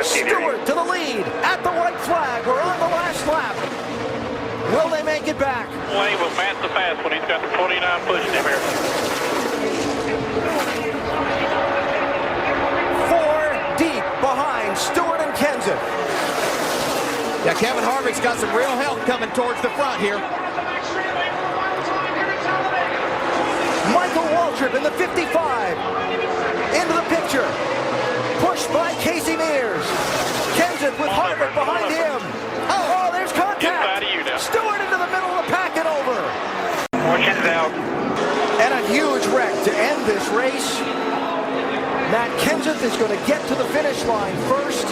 Stewart to the lead at the white flag. We're on the last lap. Will they make it back? Wayne will pass the fast one. He's got the 29 pushing him here. 4 deep behind Stewart and Kenseth. Yeah, Kevin Harvick's got some real help coming towards the front here. Michael Waltrip in the 55. Into the picture. Pushed by Casey Mears. Kenseth with Harvick behind him. Oh, there's contact. Stewart into the middle of the pack and over. Fortune's out. And a huge wreck to end this race. Matt Kenseth is going to get to the finish line first.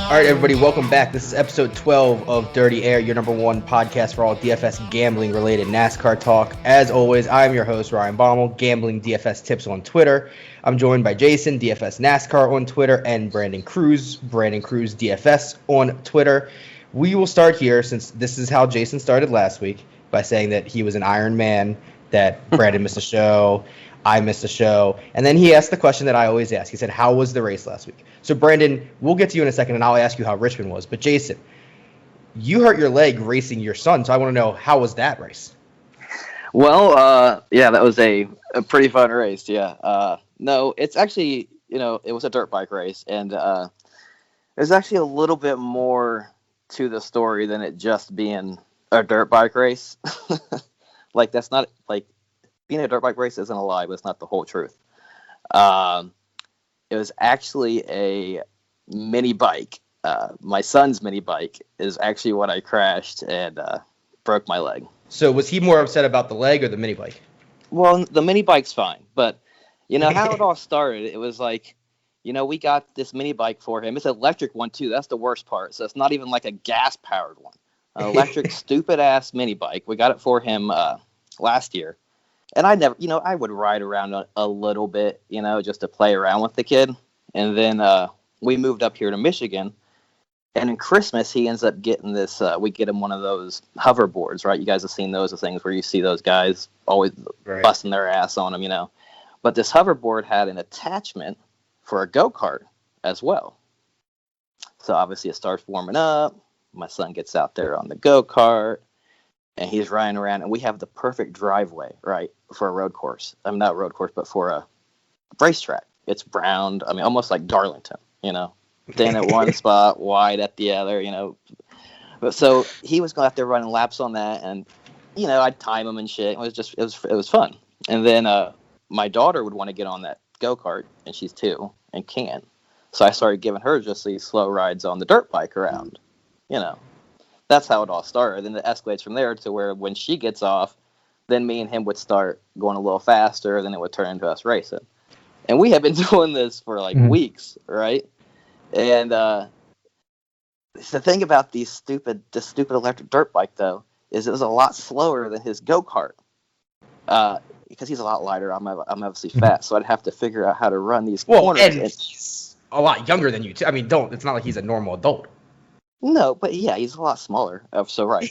All right, everybody, welcome back. This is episode 12 of Dirty Air, your number one podcast for all DFS gambling-related NASCAR talk. As always, I am your host, Ryan Baumel, Gambling DFS Tips on Twitter. I'm joined by Jason, DFS NASCAR on Twitter, and Brandon Cruz DFS on Twitter. We will start here, since this is how Jason started last week, by saying that he was an Iron Man, that Brandon missed a show, I missed a show, and then he asked the question that I always ask. He said, how was the race last week? So, Brandon, we'll get to you in a second, and I'll ask you how Richmond was. But, Jason, you hurt your leg racing your son, so I want to know, how was that race? Well, yeah, that was a pretty fun race, yeah. No, it's actually, it was a dirt bike race, and there's actually a little bit more to the story than it just being a dirt bike race. Like, that's not, like, being a dirt bike race isn't a lie, but it's not the whole truth. It was actually a mini bike. My son's mini bike is actually what I crashed and broke my leg. So was he more upset about the leg or the mini bike? Well, the mini bike's fine, but how it all started, it was like, we got this mini bike for him. It's an electric one too. That's the worst part. So it's not even like a gas powered one. An electric stupid ass mini bike. We got it for him last year. And I never, I would ride around a little bit, just to play around with the kid. And then we moved up here to Michigan. And in Christmas, he ends up getting this, we get him one of those hoverboards, right? You guys have seen those things where you see those guys always busting their ass on them, But this hoverboard had an attachment for a go-kart as well. So obviously it starts warming up. My son gets out there on the go-kart. And he's riding around, and we have the perfect driveway, right, for a road course. I mean, not a road course, but for a racetrack. It's brown, almost like Darlington, Thin at one spot, wide at the other, But so he was going out there running laps on that, and, I'd time him and shit. It was fun. And then my daughter would want to get on that go-kart, and she's 2, and can't. So I started giving her just these slow rides on the dirt bike around, That's how it all started. Then it escalates from there to where when she gets off, then me and him would start going a little faster, then it would turn into us racing. And we have been doing this for like weeks, right? And the thing about this stupid electric dirt bike, though, is it was a lot slower than his go-kart. Because he's a lot lighter, I'm obviously fat, so I'd have to figure out how to run these corners. And he's a lot younger than you, too. It's not like he's a normal adult. No, but yeah, he's a lot smaller. So right,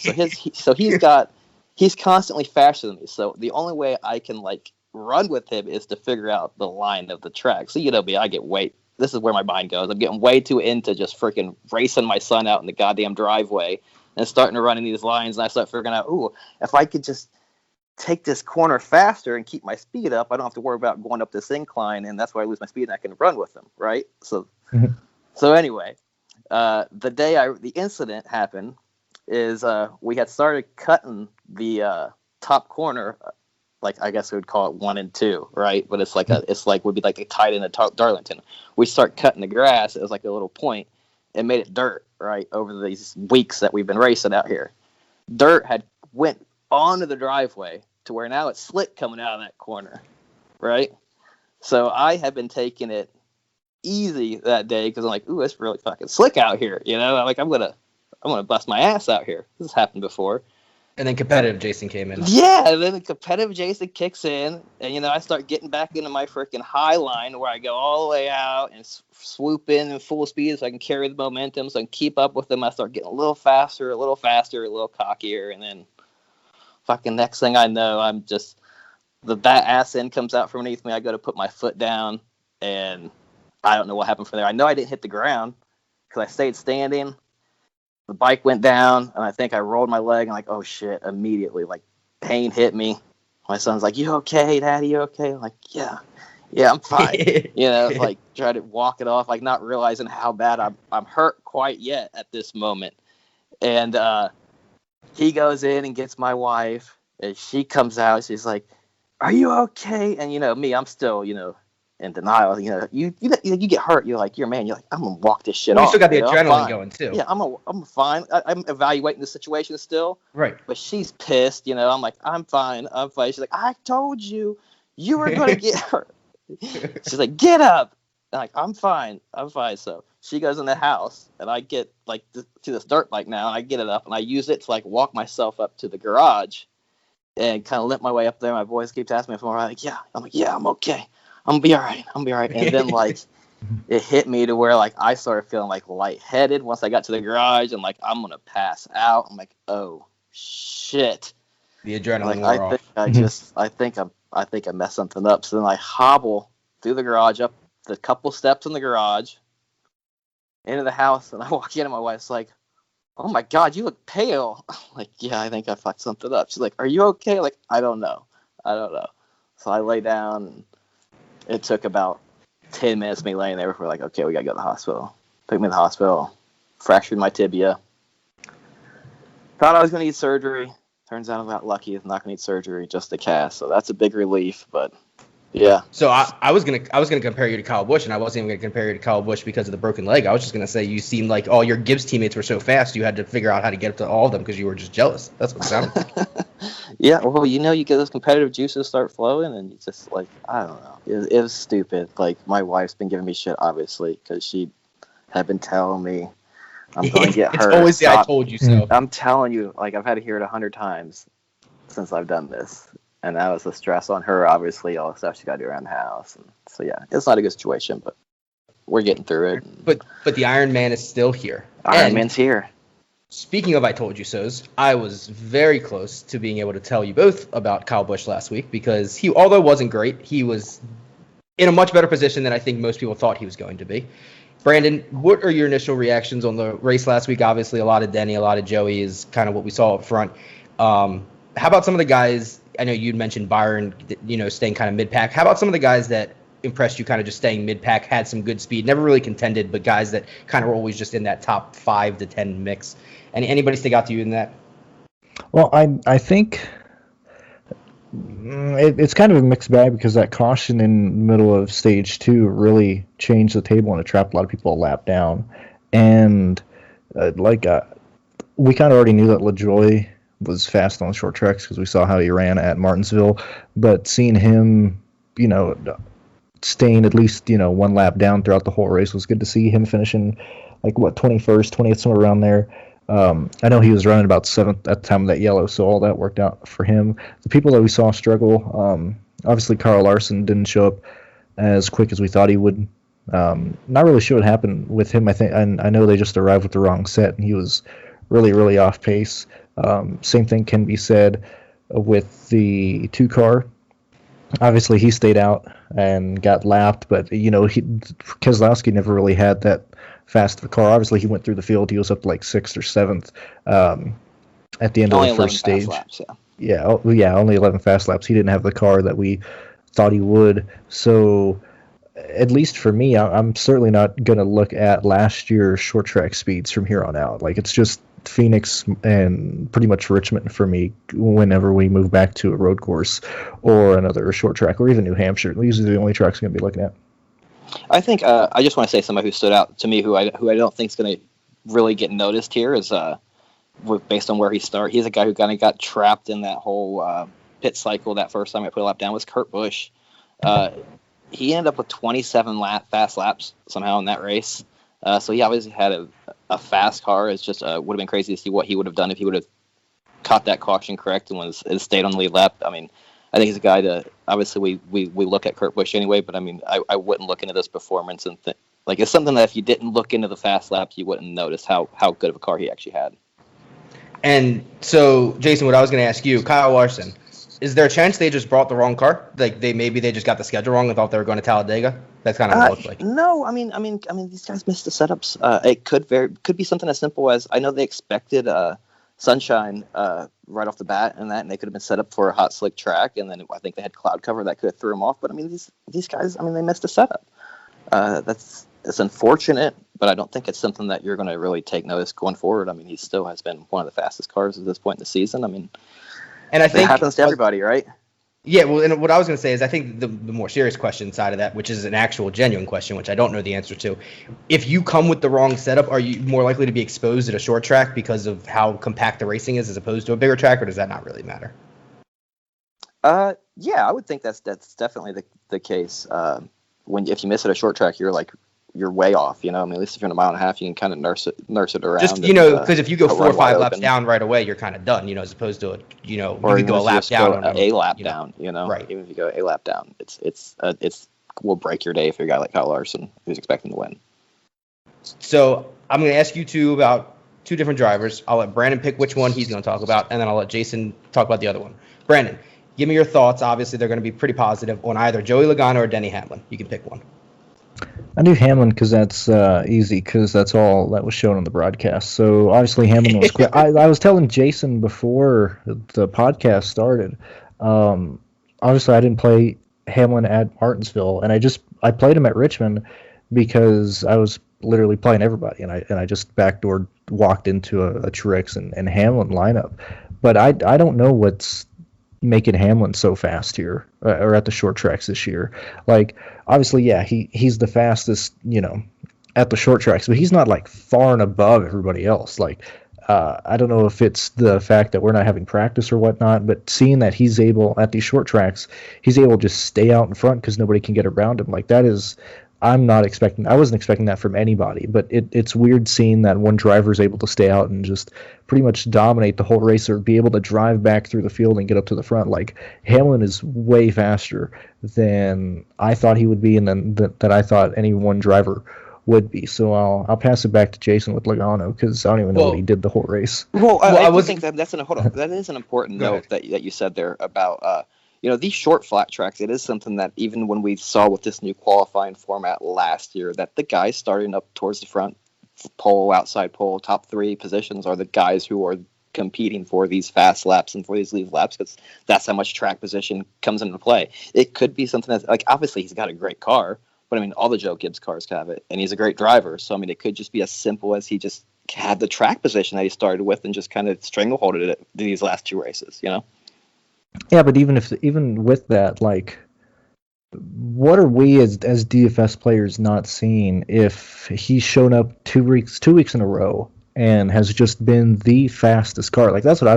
so he's constantly faster than me. So the only way I can run with him is to figure out the line of the track. So me, this is where my mind goes. I'm getting way too into just freaking racing my son out in the goddamn driveway and starting to run in these lines. And I start figuring out, if I could just take this corner faster and keep my speed up, I don't have to worry about going up this incline, and that's why I lose my speed and I can run with him, right? So anyway. The day the incident happened is we had started cutting the top corner, I guess we would call it 1 and 2, right? But would be like a tight end of Darlington. We start cutting the grass. It was like a little point and made it dirt, right? Over these weeks that we've been racing out here, dirt had went onto the driveway to where now it's slick coming out of that corner, right? So I had been taking it easy that day because I'm like, ooh, it's really fucking slick out here, I'm gonna bust my ass out here. This has happened before. And then competitive Jason came in. Yeah, and then the competitive Jason kicks in, and I start getting back into my freaking high line where I go all the way out and swoop in full speed so I can carry the momentum, so I can keep up with them. I start getting a little faster, a little cockier, and then fucking next thing I know, I'm just that ass end comes out from underneath me. I go to put my foot down, and I don't know what happened from there. I know I didn't hit the ground because I stayed standing. The bike went down, and I think I rolled my leg, and like, oh shit, immediately, like, pain hit me. My son's like, you okay, Daddy, you okay? I'm like, yeah, I'm fine. Like, try to walk it off, like, not realizing how bad I'm hurt quite yet at this moment. And he goes in and gets my wife, and she comes out, she's like, are you okay? And, me, I'm still, in denial. You get hurt. You're like, I'm gonna walk this shit off. You still got the adrenaline going too. Yeah, I'm fine. I'm evaluating the situation still. Right. But she's pissed. I'm like, I'm fine. She's like, I told you were gonna get hurt. She's like, get up. I'm like, I'm fine. So she goes in the house, and I get like to this dirt bike now, and I get it up, and I use it to like walk myself up to the garage, and kind of limp my way up there. My voice keeps asking me if I'm all right. Like, yeah. I'm like, yeah, I'm okay. I'm gonna be all right. And then like it hit me to where like I started feeling like lightheaded once I got to the garage, and like I'm gonna pass out. I'm like, oh shit. The adrenaline like, wore off. I think I messed something up. So then I hobble through the garage up the couple steps in the garage into the house, and I walk in, and my wife's like, oh my God, you look pale. I'm like, yeah, I think I fucked something up. She's like, are you okay? Like, I don't know. So I lay down, and it took about 10 minutes of me laying there before like, okay, we gotta go to the hospital. Took me to the hospital, fractured my tibia. Thought I was gonna need surgery. Turns out I got lucky. It's not gonna need surgery, just a cast. So that's a big relief, but yeah. So I was gonna compare you to Kyle Busch, and I wasn't even gonna compare you to Kyle Busch because of the broken leg. I was just gonna say you seemed like all your Gibbs teammates were so fast you had to figure out how to get up to all of them because you were just jealous. That's what it sounded like. Yeah, well, you get those competitive juices start flowing, and you just like, I don't know. It was stupid. Like, my wife's been giving me shit, obviously, because she had been telling me I'm going to get hurt. It's always the I told you so. I'm telling you, like, I've had to hear it 100 times since I've done this. And that was the stress on her, obviously, all the stuff she got to do around the house. And so, yeah, it's not a good situation, but we're getting through it. But the Iron Man is still here. Iron Man's here. Speaking of I told you so's, I was very close to being able to tell you both about Kyle Busch last week because he, although wasn't great, he was in a much better position than I think most people thought he was going to be. Brandon, what are your initial reactions on the race last week? Obviously, a lot of Denny, a lot of Joey is kind of what we saw up front. How about some of the guys? I know you'd mentioned Byron, staying kind of mid-pack. How about some of the guys that impressed you kind of just staying mid-pack, had some good speed, never really contended, but guys that kind of were always just in that top 5 to 10 mix? Anybody stick out to you in that? Well, I think it's kind of a mixed bag because that caution in the middle of stage 2 really changed the table and it trapped a lot of people a lap down. And we kind of already knew that LaJoy was fast on the short tracks because we saw how he ran at Martinsville. But seeing him, staying at least, one lap down throughout the whole race was good to see him finishing 21st, 20th, somewhere around there. I know he was running about 7th at the time of that yellow, so all that worked out for him. The people that we saw struggle, obviously Carl Larson didn't show up as quick as we thought he would. Not really sure what happened with him. I think I know they just arrived with the wrong set, and he was really, really off pace. Same thing can be said with the 2-car. Obviously, he stayed out and got lapped, but Keselowski never really had that fast of a car. Obviously, he went through the field. He was up to 6th or 7th at the end of the first stage. Laps, yeah. Yeah, only 11 fast laps. He didn't have the car that we thought he would. So, at least for me, I'm certainly not going to look at last year's short track speeds from here on out. It's just Phoenix and pretty much Richmond for me whenever we move back to a road course or another short track or even New Hampshire. These are the only tracks I'm going to be looking at. I think I just want to say somebody who stood out to me who I don't think is going to really get noticed here is based on where he started. He's a guy who kind of got trapped in that whole pit cycle that first time I put a lap down was Kurt Busch. He ended up with 27 fast laps somehow in that race. So he obviously had a fast car. It's just would have been crazy to see what he would have done if he would have caught that caution correct and stayed on the lead lap. I mean, I think he's a guy that obviously we look at Kurt Busch anyway, but I mean, I wouldn't look into this performance and like it's something that if you didn't look into the fast laps, you wouldn't notice how good of a car he actually had. And so, Jason, what I was going to ask you, Kyle Larson, is there a chance they just brought the wrong car? Like maybe they just got the schedule wrong and thought they were going to Talladega? That's kind of what it looked like. No, I mean, these guys missed the setups. It could be something as simple as I know they expected sunshine right off the bat, and they could have been set up for a hot slick track, and then I think they had cloud cover that could have threw them off. But I mean, these guys, I mean, they missed the setup. It's unfortunate, but I don't think it's something that you're going to really take notice going forward. I mean, he still has been one of the fastest cars at this point in the season. I mean, and I think it happens to everybody, right? Yeah, well, and what I was going to say is I think the more serious question side of that, which is an actual genuine question, which I don't know the answer to, if you come with the wrong setup, are you more likely to be exposed at a short track because of how compact the racing is as opposed to a bigger track, or does that not really matter? Yeah, I would think that's definitely the case. If you miss at a short track, you're way off, you know. I mean, at least if you're in a mile and a half, you can kind of nurse it around. Just, because if you go 4 or 5 laps down right away, you're kind of done, as opposed to, you could go a lap down. A lap down, Right. Even if you go a lap down, it's will break your day for a guy like Kyle Larson who's expecting to win. So I'm going to ask you two about 2 different drivers. I'll let Brandon pick which one he's going to talk about, and then I'll let Jason talk about the other one. Brandon, give me your thoughts. Obviously, they're going to be pretty positive on either Joey Logano or Denny Hamlin. You can pick one. I do Hamlin because that's easy, because that's all that was shown on the broadcast. So obviously Hamlin was quick. I was telling Jason before the podcast started. Obviously I didn't play Hamlin at Martinsville, and I played him at Richmond because I was literally playing everybody, and I just backdoored walked into a Truex and Hamlin lineup. But I don't know what's making Hamlin so fast here or at the short tracks this year. Like, obviously, yeah, he's the fastest, at the short tracks, but he's not like far and above everybody else. Like, I don't know if it's the fact that we're not having practice or whatnot, but seeing that he's able at these short tracks, he's able to just stay out in front because nobody can get around him. Like, that is, I wasn't expecting that from anybody, but it's weird seeing that one driver is able to stay out and just pretty much dominate the whole race, or be able to drive back through the field and get up to the front. Like, Hamlin is way faster than I thought he would be, and then that I thought any one driver would be. So I'll pass it back to Jason with Logano, because I don't even know what he did the whole race. I think that that is an important note that you said there about these short flat tracks. It is something that even when we saw with this new qualifying format last year, that the guys starting up towards the front pole, outside pole, top 3 positions are the guys who are competing for these fast laps and for these lead laps, because that's how much track position comes into play. It could be something that's like, obviously he's got a great car, but I mean, all the Joe Gibbs cars have it, and he's a great driver. So I mean, it could just be as simple as he just had the track position that he started with and just kind of strangleholded it these last 2 races, Yeah, but even with that, like, what are we as DFS players not seeing if he's shown up 2 weeks in a row and has just been the fastest car? Like, that's what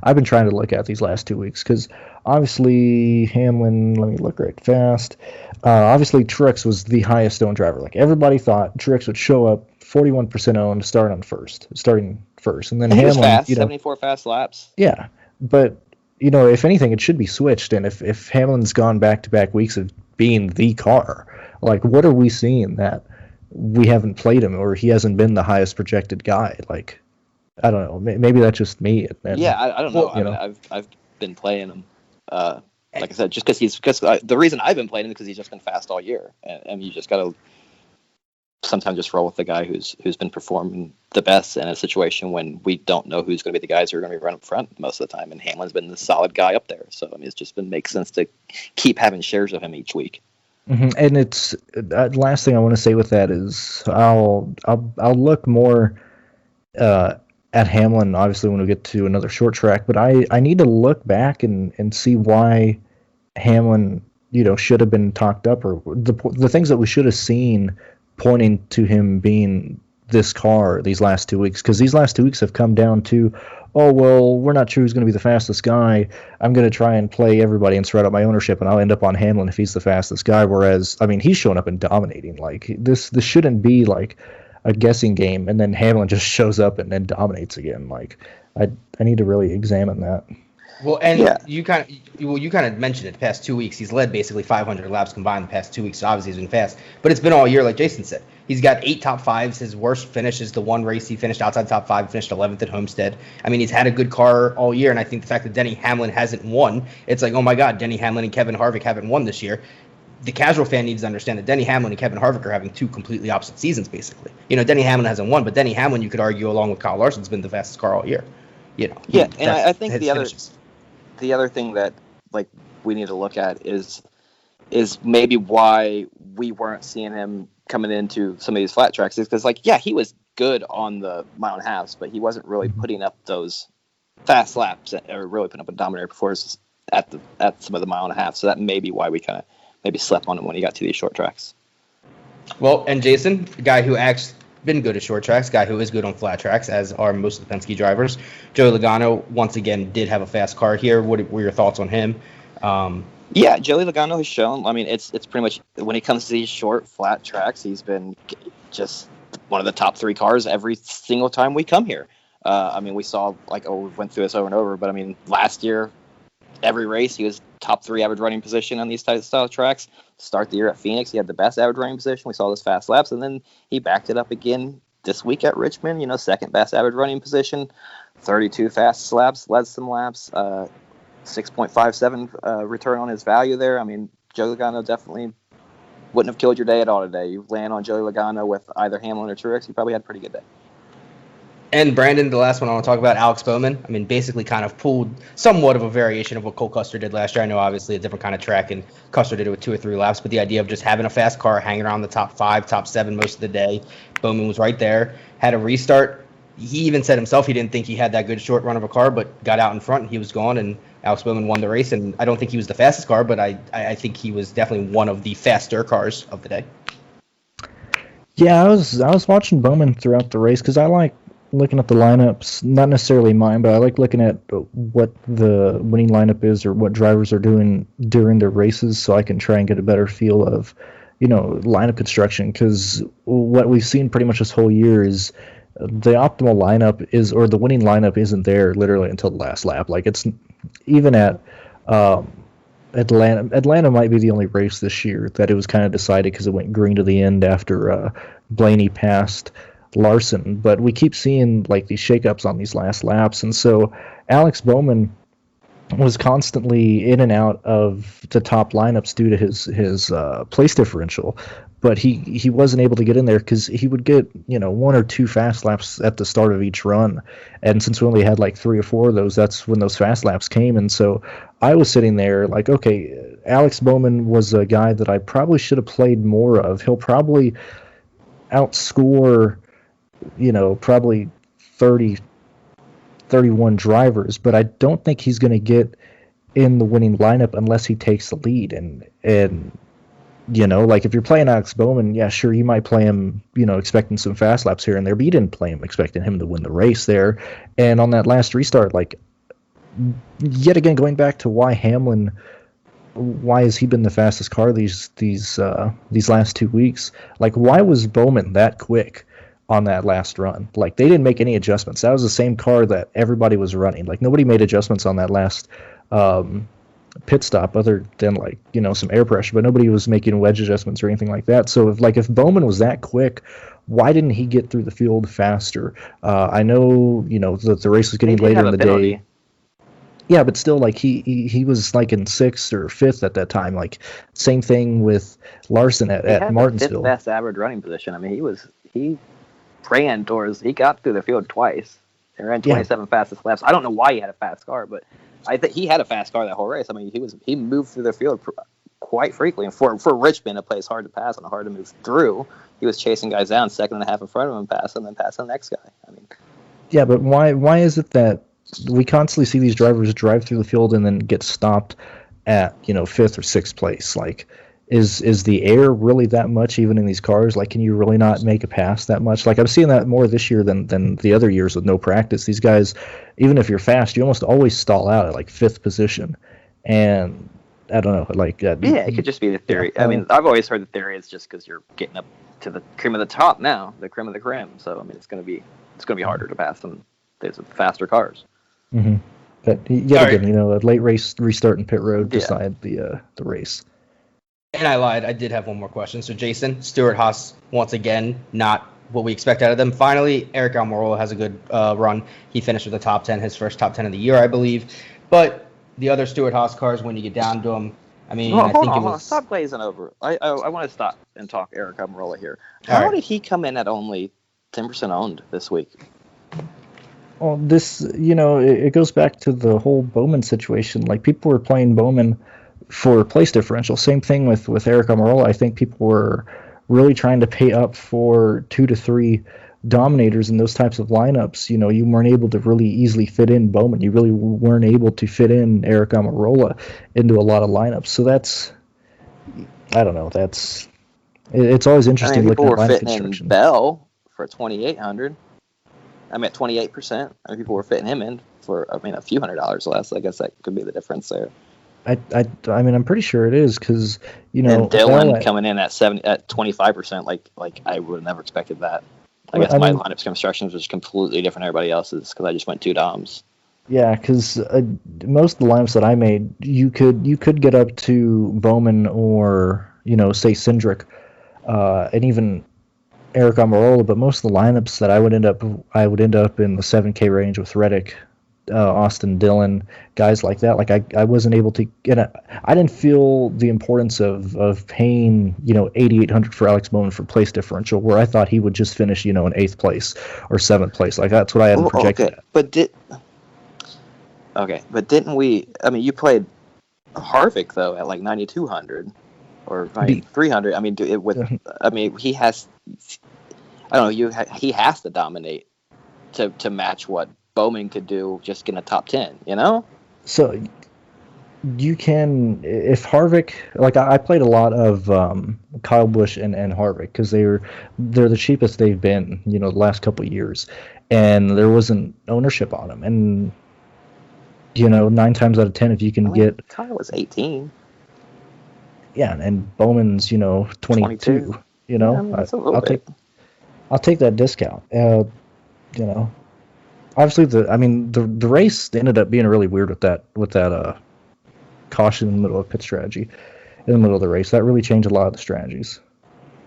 I've been trying to look at these last 2 weeks, because obviously Hamlin, let me look right fast. Obviously Truex was the highest owned driver. Like, everybody thought Truex would show up 41% owned, starting first, and then he Hamlin, was fast, 74 fast laps. Yeah, but if anything, it should be switched. And if Hamlin's gone back-to-back weeks of being the car, like, what are we seeing that we haven't played him, or he hasn't been the highest projected guy? Like, I don't know. Maybe that's just me. And, I don't know. Well, I've been playing him. Like I said, just because the reason I've been playing him is because he's just been fast all year, and you just got to sometimes just roll with the guy who's been performing the best in a situation when we don't know who's going to be the guys who are going to be running up front most of the time. And Hamlin's been the solid guy up there. So, I mean, it's just been makes sense to keep having shares of him each week. Mm-hmm. And it's last thing I want to say with that is I'll look more at Hamlin, obviously, when we get to another short track, but I need to look back and see why Hamlin, should have been talked up, or the things that we should have seen pointing to him being this car these last 2 weeks, because these last 2 weeks have come down to, oh, well, we're not sure who's going to be the fastest guy. I'm going to try and play everybody and spread out my ownership, and I'll end up on Hamlin if he's the fastest guy. Whereas, I mean, he's showing up and dominating. Like, this shouldn't be like a guessing game, and then Hamlin just shows up and then dominates again. Like, I need to really examine that. Well, and you kind of mentioned it. The past 2 weeks, he's led basically 500 laps combined. The past 2 weeks, so obviously he's been fast, but it's been all year, like Jason said. He's got 8 top fives. His worst finish is the one race he finished outside top 5, finished 11th at Homestead. I mean, he's had a good car all year, and I think the fact that Denny Hamlin hasn't won, it's like, oh my God, Denny Hamlin and Kevin Harvick haven't won this year. The casual fan needs to understand that Denny Hamlin and Kevin Harvick are having 2 completely opposite seasons, basically. Denny Hamlin hasn't won, but Denny Hamlin, you could argue, along with Kyle Larson, has been the fastest car all year. Yeah, and I think the other thing that like we need to look at is maybe why we weren't seeing him coming into some of these flat tracks is because he was good on the mile and a halves, but he wasn't really putting up those fast laps or really putting up a dominator performance at some of the mile and a half. So that may be why we kind of maybe slept on him when he got to these short tracks. Well, and Jason, a guy who actually been good at short tracks, guy who is good on flat tracks, as are most of the Penske drivers. Joey Logano, once again, did have a fast car here. What were your thoughts on him? Joey Logano has shown, I mean, it's pretty much, when it comes to these short, flat tracks, he's been just one of the top 3 cars every single time we come here. I mean, we saw, we went through this over and over, but I mean, last year, every race, he was top 3 average running position on these type of style tracks. Start the year at Phoenix, he had the best average running position. We saw those fast laps, and then he backed it up again this week at Richmond. Second best average running position, 32 fast laps, led some laps, 6.57 return on his value there. I mean, Joey Logano definitely wouldn't have killed your day at all today. You land on Joey Logano with either Hamlin or Truex, you probably had a pretty good day. And Brandon, the last one I want to talk about, Alex Bowman. I mean, basically kind of pulled somewhat of a variation of what Cole Custer did last year. I know, obviously, a different kind of track, and Custer did it with 2 or 3 laps, but the idea of just having a fast car hanging around the top 5, top 7 most of the day. Bowman was right there, had a restart. He even said himself he didn't think he had that good short run of a car, but got out in front, and he was gone, and Alex Bowman won the race. And I don't think he was the fastest car, but I think he was definitely one of the faster cars of the day. Yeah, I was watching Bowman throughout the race because I like looking at the lineups, not necessarily mine, but I like looking at what the winning lineup is or what drivers are doing during their races, so I can try and get a better feel of, lineup construction. Because what we've seen pretty much this whole year is the optimal lineup is, or the winning lineup isn't there literally until the last lap. Like, it's even at Atlanta. Atlanta might be the only race this year that it was kind of decided because it went green to the end after Blaney passed Larson, but we keep seeing these shakeups on these last laps, and so Alex Bowman was constantly in and out of the top lineups due to his place differential, but he wasn't able to get in there because he would get 1 or 2 fast laps at the start of each run, and since we only had 3 or 4 of those, that's when those fast laps came. And so I was sitting there okay, Alex Bowman was a guy that I probably should have played more of. He'll probably outscore probably 30, 31 drivers, but I don't think he's going to get in the winning lineup unless he takes the lead. And if you're playing Alex Bowman, yeah, sure, you might play him, expecting some fast laps here and there, but you didn't play him expecting him to win the race there. And on that last restart, yet again, going back to why has he been the fastest car these last 2 weeks? Why was Bowman that quick on that last run? They didn't make any adjustments. That was the same car that everybody was running. Nobody made adjustments on that last pit stop other than some air pressure, but nobody was making wedge adjustments or anything like that. So if Bowman was that quick, why didn't he get through the field faster? I know that the race was getting later in the day. Yeah, but still, he was in 6th or 5th at that time. Same thing with Larson at Martinsville. He had the 5th best average running position. I mean, he got through the field twice. He ran 27 fastest laps. I don't know why he had a fast car, but I think he had a fast car that whole race. I mean, he moved through the field quite frequently. And for Richmond, a place hard to pass and hard to move through, he was chasing guys down, 2.5 seconds in front of him, passing the next guy. I mean, yeah, but why is it that we constantly see these drivers drive through the field and then get stopped at 5th or 6th place? Is the air really that much even in these cars? Can you really not make a pass that much? I'm seeing that more this year than the other years with no practice. These guys, even if you're fast, you almost always stall out at 5th position. And I don't know, yeah, it could just be the theory. I mean, I've always heard the theory is just because you're getting up to the cream of the top now, the cream of the creme. So I mean, it's gonna be harder to pass them. There's faster cars. Mm-hmm. But yet again, a late race restart in pit road decide the race. And I lied. I did have one more question. So Jason, Stewart-Haas once again not what we expect out of them. Finally, Eric Almorow has a good run. He finished with the top 10, his first top 10 of the year, I believe. But the other Stewart-Haas cars, when you get down to them, I mean, hold on. Stop glazing over. I want to stop and talk Eric Almorow here. How did he come in at only 10% owned this week? Well, this, it goes back to the whole Bowman situation. Like, people were playing Bowman for place differential. Same thing with Eric Almorow. I think people were really trying to pay up for 2 to 3 dominators in those types of lineups. You weren't able to really easily fit in Bowman. You really weren't able to fit in Eric Almirola into a lot of lineups. So I don't know. It's always interesting looking at lineup construction. People were fitting in Bell for 2,800. I mean, at 28%. I mean, people were fitting him in for, a few $100 less. I guess that could be the difference there. I mean, I'm pretty sure it is because and Dylan coming in at 25%. Like I would have never expected that. I guess my lineup construction was completely different than everybody else's because I just went 2 DOMs. Yeah, because most of the lineups that I made, you could get up to Bowman or say Cindric, and even Eric Almirola, but most of the lineups that I would end up in the 7K range with Reddick, Austin Dillon, guys like that. Like I wasn't able to get I didn't feel the importance of paying 8,800 for Alex Bowman for place differential, where I thought he would just finish in 8th place or 7th place. Like that's what I had projected. But didn't we? I mean, you played Harvick though at like 9,200 or 9,300. I mean, he has. I don't know. He has to dominate to match what Bowman could do just in a top 10, So you can, if Harvick, like I played a lot of Kyle Busch and Harvick because they're the cheapest they've been, the last couple of years, and there wasn't ownership on them, and 9 times out of 10 if you can get Kyle was 18. Yeah, and Bowman's 22. I'll take that discount. Obviously, the race ended up being really weird with that caution in the middle of pit strategy, in the middle of the race. That really changed a lot of the strategies.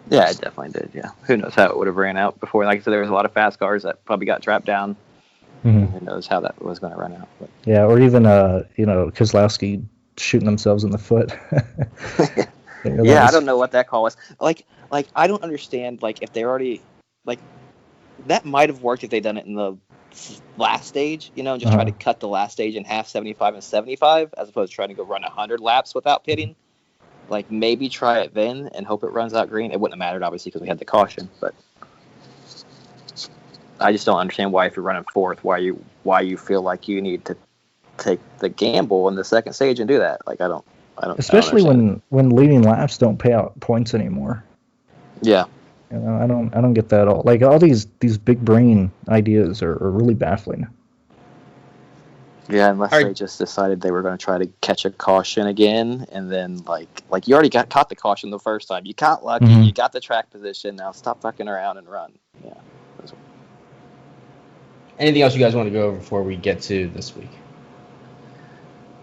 Yeah, it definitely did. Yeah, who knows how it would have ran out before? Like I said, there was a lot of fast cars that probably got trapped down. Mm-hmm. Who knows how that was going to run out? But. Yeah, or even Keselowski shooting themselves in the foot. Yeah, I don't know what that call was. Like I don't understand. Like if they already that might have worked if they'd done it in the last stage, just try to cut the last stage in half, 75 and 75, as opposed to trying to go run 100 laps without pitting. Like maybe try it then and hope it runs out green. It wouldn't have mattered obviously because we had the caution, but I just don't understand why if you're running 4th, why you feel like you need to take the gamble in the second stage and do that. Like I don't. Especially when leading laps don't pay out points anymore. Yeah. I don't get that at all. Like all these big brain ideas are really baffling. Yeah, unless they just decided they were going to try to catch a caution again, and then like you already caught the caution the first time. You got lucky. Mm-hmm. You got the track position. Now stop fucking around and run. Yeah. Anything else you guys want to go over before we get to this week?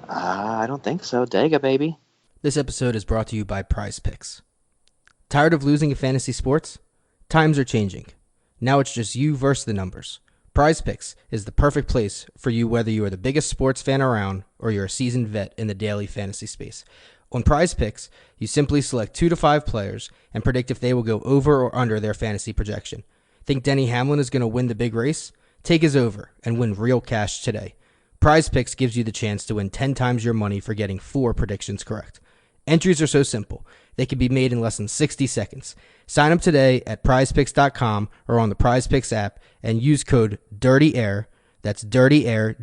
I don't think so. Dega, baby. This episode is brought to you by Prize Picks. Tired of losing in fantasy sports? Times are changing. Now it's just you versus the numbers. Prize Picks is the perfect place for you whether you are the biggest sports fan around or you're a seasoned vet in the daily fantasy space. On Prize Picks, you simply select 2 to 5 players and predict if they will go over or under their fantasy projection. Think Denny Hamlin is going to win the big race? Take his over and win real cash today. Prize Picks gives you the chance to win 10 times your money for getting 4 predictions correct. Entries are so simple. They can be made in less than 60 seconds. Sign up today at prizepicks.com or on the Prize Picks app and use code DIRTYAIR, that's DIRTYAIR,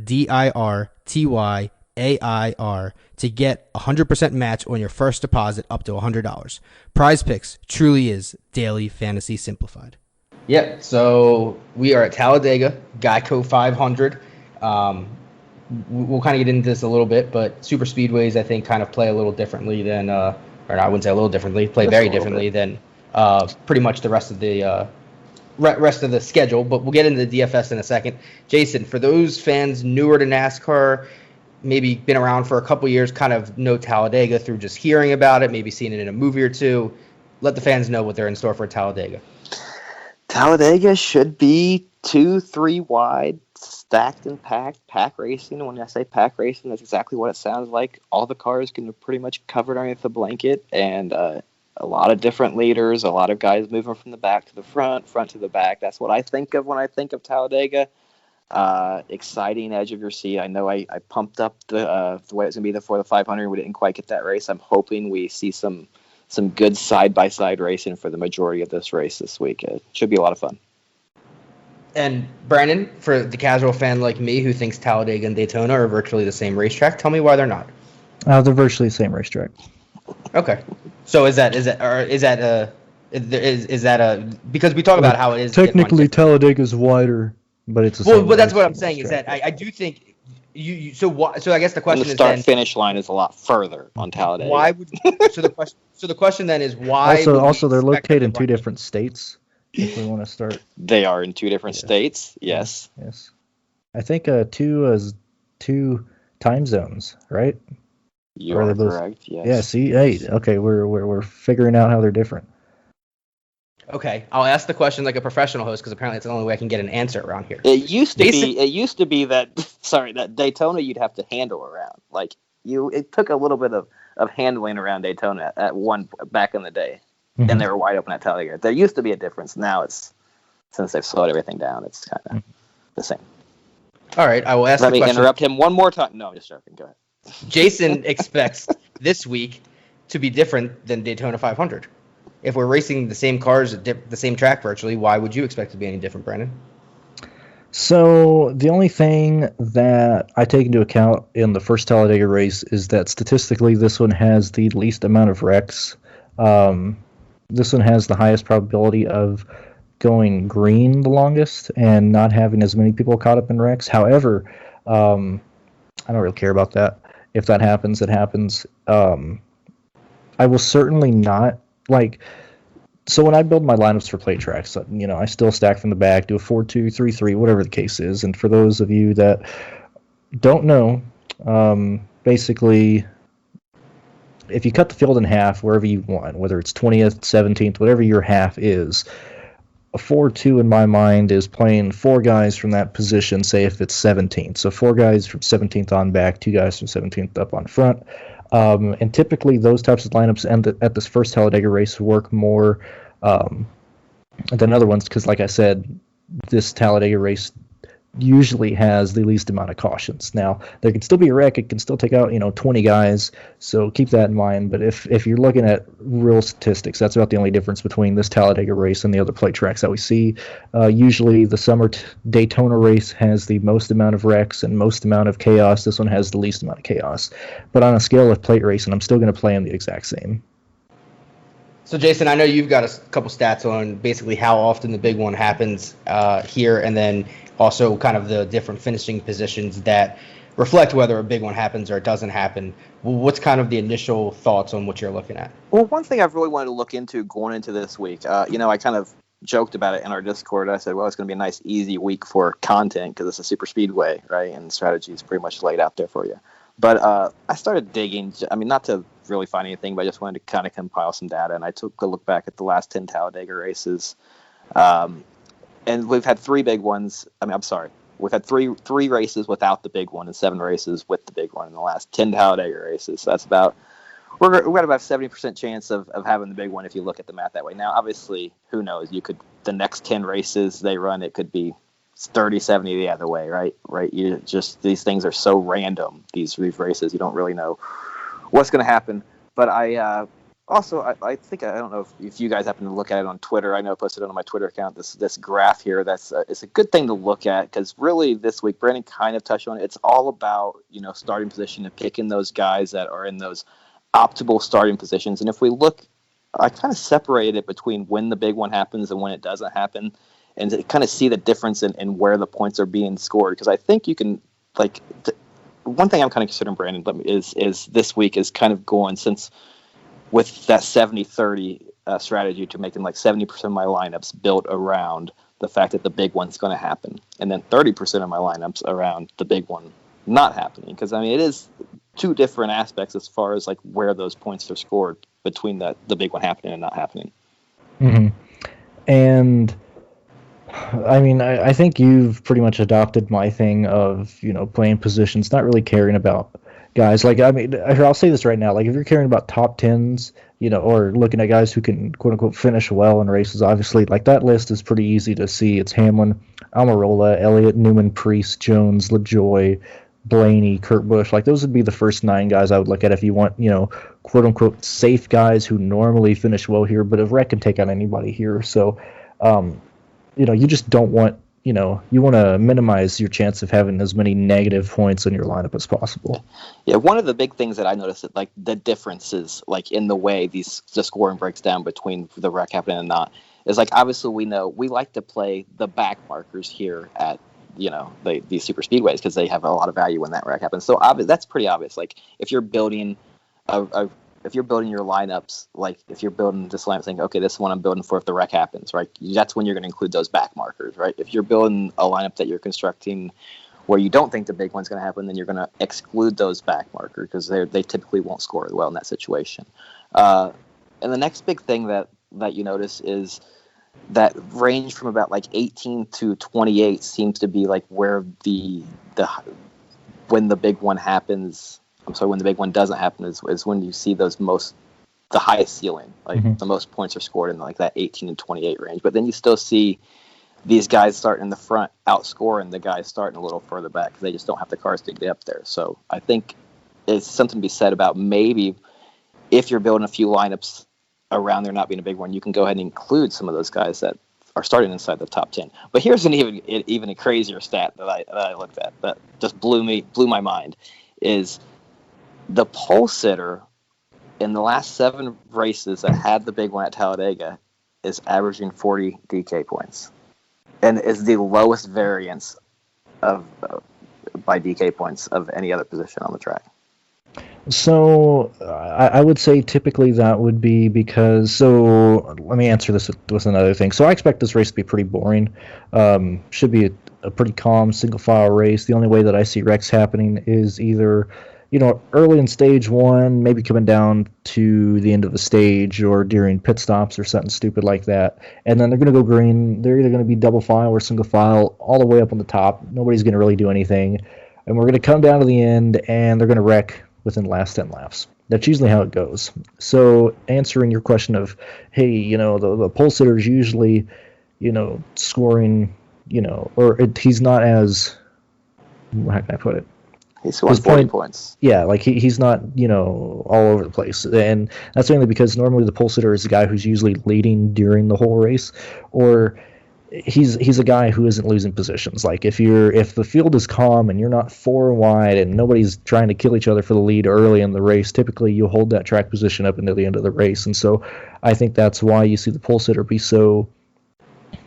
DIRTYAIR, to get 100% match on your first deposit up to $100. Prize Picks truly is daily fantasy simplified. Yeah, so we are at Talladega, Geico 500. We'll kind of get into this a little bit, but super speedways, I think, kind of play a little differently than, or I wouldn't say a little differently, play very differently than pretty much the rest of the schedule. But we'll get into the DFS in a second. Jason, for those fans newer to NASCAR, maybe been around for a couple years, kind of know Talladega through just hearing about it, maybe seeing it in a movie or two. Let the fans know what they're in store for Talladega. Talladega should be 2-3 wide, stacked and packed, pack racing. When I say pack racing, that's exactly what it sounds like. All the cars can be pretty much covered underneath the blanket, and a lot of different leaders, a lot of guys moving from the back to the front, front to the back. That's what I think of when I think of Talladega. Exciting edge of your seat. I know I pumped up the way it's going to be before the 500. We didn't quite get that race. I'm hoping we see some good side-by-side racing for the majority of this race this week. It should be a lot of fun. And Brandon, for the casual fan like me who thinks Talladega and Daytona are virtually the same racetrack, tell me why they're not. They're virtually the same racetrack. Okay. So is that because we talk about how it is technically Talladega's wider, but it's the same. Well, but that's what I'm saying is that I do think you so I guess the question is then finish line is a lot further on Talladega. Why would the question then is why? Also they're located in two different states. If we want to start, they are in two different states. Yes. Yes. I think two time zones, right? You are correct. Yes. Yeah. See, hey, okay, we're figuring out how they're different. Okay, I'll ask the question like a professional host because apparently it's the only way I can get an answer around here. It used to be that that Daytona you'd have to handle around. Like it took a little bit of handling around Daytona at one back in the day. Mm-hmm. And they were wide open at Talladega. There used to be a difference. Now it's, since they've slowed everything down, it's kind of the same. All right, I will ask the question. Let me interrupt him one more time. No, I'm just joking. Go ahead. Jason expects this week to be different than Daytona 500. If we're racing the same cars at the same track virtually, why would you expect it to be any different, Brandon? So the only thing that I take into account in the first Talladega race is that statistically this one has the least amount of wrecks. This one has the highest probability of going green the longest and not having as many people caught up in wrecks. However, I don't really care about that. If that happens, it happens. I will certainly not, so when I build my lineups for play tracks, I still stack from the back, do a 4-2, 3-3, whatever the case is. And for those of you that don't know, basically, if you cut the field in half wherever you want, whether it's 20th, 17th, whatever your half is, a 4-2 in my mind is playing 4 guys from that position, say if it's 17th. So 4 guys from 17th on back, 2 guys from 17th up on front. And typically those types of lineups at this first Talladega race work more than other ones because, like I said, this Talladega race usually has the least amount of cautions. Now, there can still be a wreck. It can still take out, 20 guys, so keep that in mind. But if you're looking at real statistics, that's about the only difference between this Talladega race and the other plate tracks that we see. Usually the summer Daytona race has the most amount of wrecks and most amount of chaos. This one has the least amount of chaos. But on a scale of plate racing, I'm still going to play them the exact same. So, Jason, I know you've got a couple stats on basically how often the big one happens here, and then also kind of the different finishing positions that reflect whether a big one happens or it doesn't happen. What's kind of the initial thoughts on what you're looking at? Well, one thing I've really wanted to look into going into this week, I kind of joked about it in our Discord. I said, well, it's going to be a nice, easy week for content because it's a super speedway, right? And the strategy is pretty much laid out there for you. But I started digging, not to really find anything, but I just wanted to kind of compile some data. And I took a look back at the last 10 Talladega races. And we've had 3 big ones. We've had three races without the big one and 7 races with the big one in the last 10 Talladega races. So that's about, we've got about 70% chance of having the big one if you look at the math that way. Now, obviously, who knows? The next 10 races they run, it could be 30, 70 the other way, right? These things are so random, these races, you don't really know what's going to happen. But I think, I don't know if you guys happen to look at it on Twitter. I know I posted it on my Twitter account, this graph here. It's a good thing to look at because really this week, Brandon kind of touched on it. It's all about, starting position and picking those guys that are in those optimal starting positions. And if we look, I kind of separated it between when the big one happens and when it doesn't happen and to kind of see the difference in where the points are being scored. Because I think you can, one thing I'm kind of considering, Brandon, is this week is kind of going since with that 70-30, strategy to making like 70% of my lineups built around the fact that the big one's going to happen, and then 30% of my lineups around the big one not happening. Because I mean, it is two different aspects as far as like where those points are scored between the big one happening and not happening. Mm-hmm. And I mean, I think you've pretty much adopted my thing of, playing positions, not really caring about guys. Like, I mean, I'll say this right now. Like, if you're caring about top tens, or looking at guys who can, quote unquote, finish well in races, obviously, like, that list is pretty easy to see. It's Hamlin, Almorow, Elliott, Newman, Priest, Jones, LaJoie, Blaney, Kurt Busch. Like, those would be the first 9 guys I would look at if you want, quote unquote, safe guys who normally finish well here, but a wreck can take out anybody here. So, you just don't want, you want to minimize your chance of having as many negative points in your lineup as possible. Yeah, one of the big things that I noticed that like the differences like in the way the scoring breaks down between the wreck happening and not is like obviously we know we like to play the back markers here at these super speedways because they have a lot of value when that wreck happens. So that's pretty obvious. Like if you're building if you're building your lineups, like if you're building this lineup saying, okay, this is what I'm building for if the wreck happens, right? That's when you're going to include those back markers, right? If you're building a lineup that you're constructing where you don't think the big one's going to happen, then you're going to exclude those back markers because they typically won't score well in that situation. And the next big thing that you notice is that range from about like 18 to 28 seems to be like where when the big one happens. When the big one doesn't happen is when you see the highest ceiling, like the most points are scored in like that 18 and 28 range. But then you still see these guys starting in the front outscoring the guys starting a little further back because they just don't have the cars to get up there. So I think it's something to be said about maybe if you're building a few lineups around there not being a big one, you can go ahead and include some of those guys that are starting inside the top 10. But here's an even a crazier stat that I looked at that just blew my mind is the pole sitter in the last 7 races that had the big one at Talladega is averaging 40 DK points and is the lowest variance by DK points of any other position on the track. So I would say typically that would be because, so let me answer this with another thing. So I expect this race to be pretty boring. Should be a pretty calm single file race. The only way that I see wrecks happening is either early in stage 1, maybe coming down to the end of the stage or during pit stops or something stupid like that. And then they're going to go green. They're either going to be double file or single file all the way up on the top. Nobody's going to really do anything. And we're going to come down to the end and they're going to wreck within the last 10 laps. That's usually how it goes. So answering your question of, hey, the pole sitter is usually, scoring, or he's not as, how can I put it? He scores 40 points. Yeah, like he's not, all over the place. And that's mainly because normally the pole sitter is the guy who's usually leading during the whole race, or he's a guy who isn't losing positions. Like if the field is calm and you're not 4 wide and nobody's trying to kill each other for the lead early in the race, typically you'll hold that track position up until the end of the race. And so I think that's why you see the pole sitter be so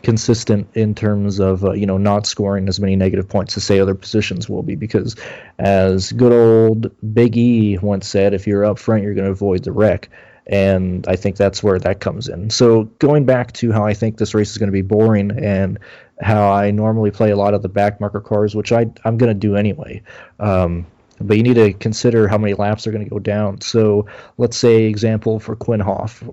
consistent in terms of not scoring as many negative points as say other positions will be, because as good old Big E once said, if you're up front you're going to avoid the wreck, and I think that's where that comes in. So going back to how I think this race is going to be boring and how I normally play a lot of the back marker cars, which I'm going to do anyway, but you need to consider how many laps are going to go down. So let's say example for Quinn Hoff,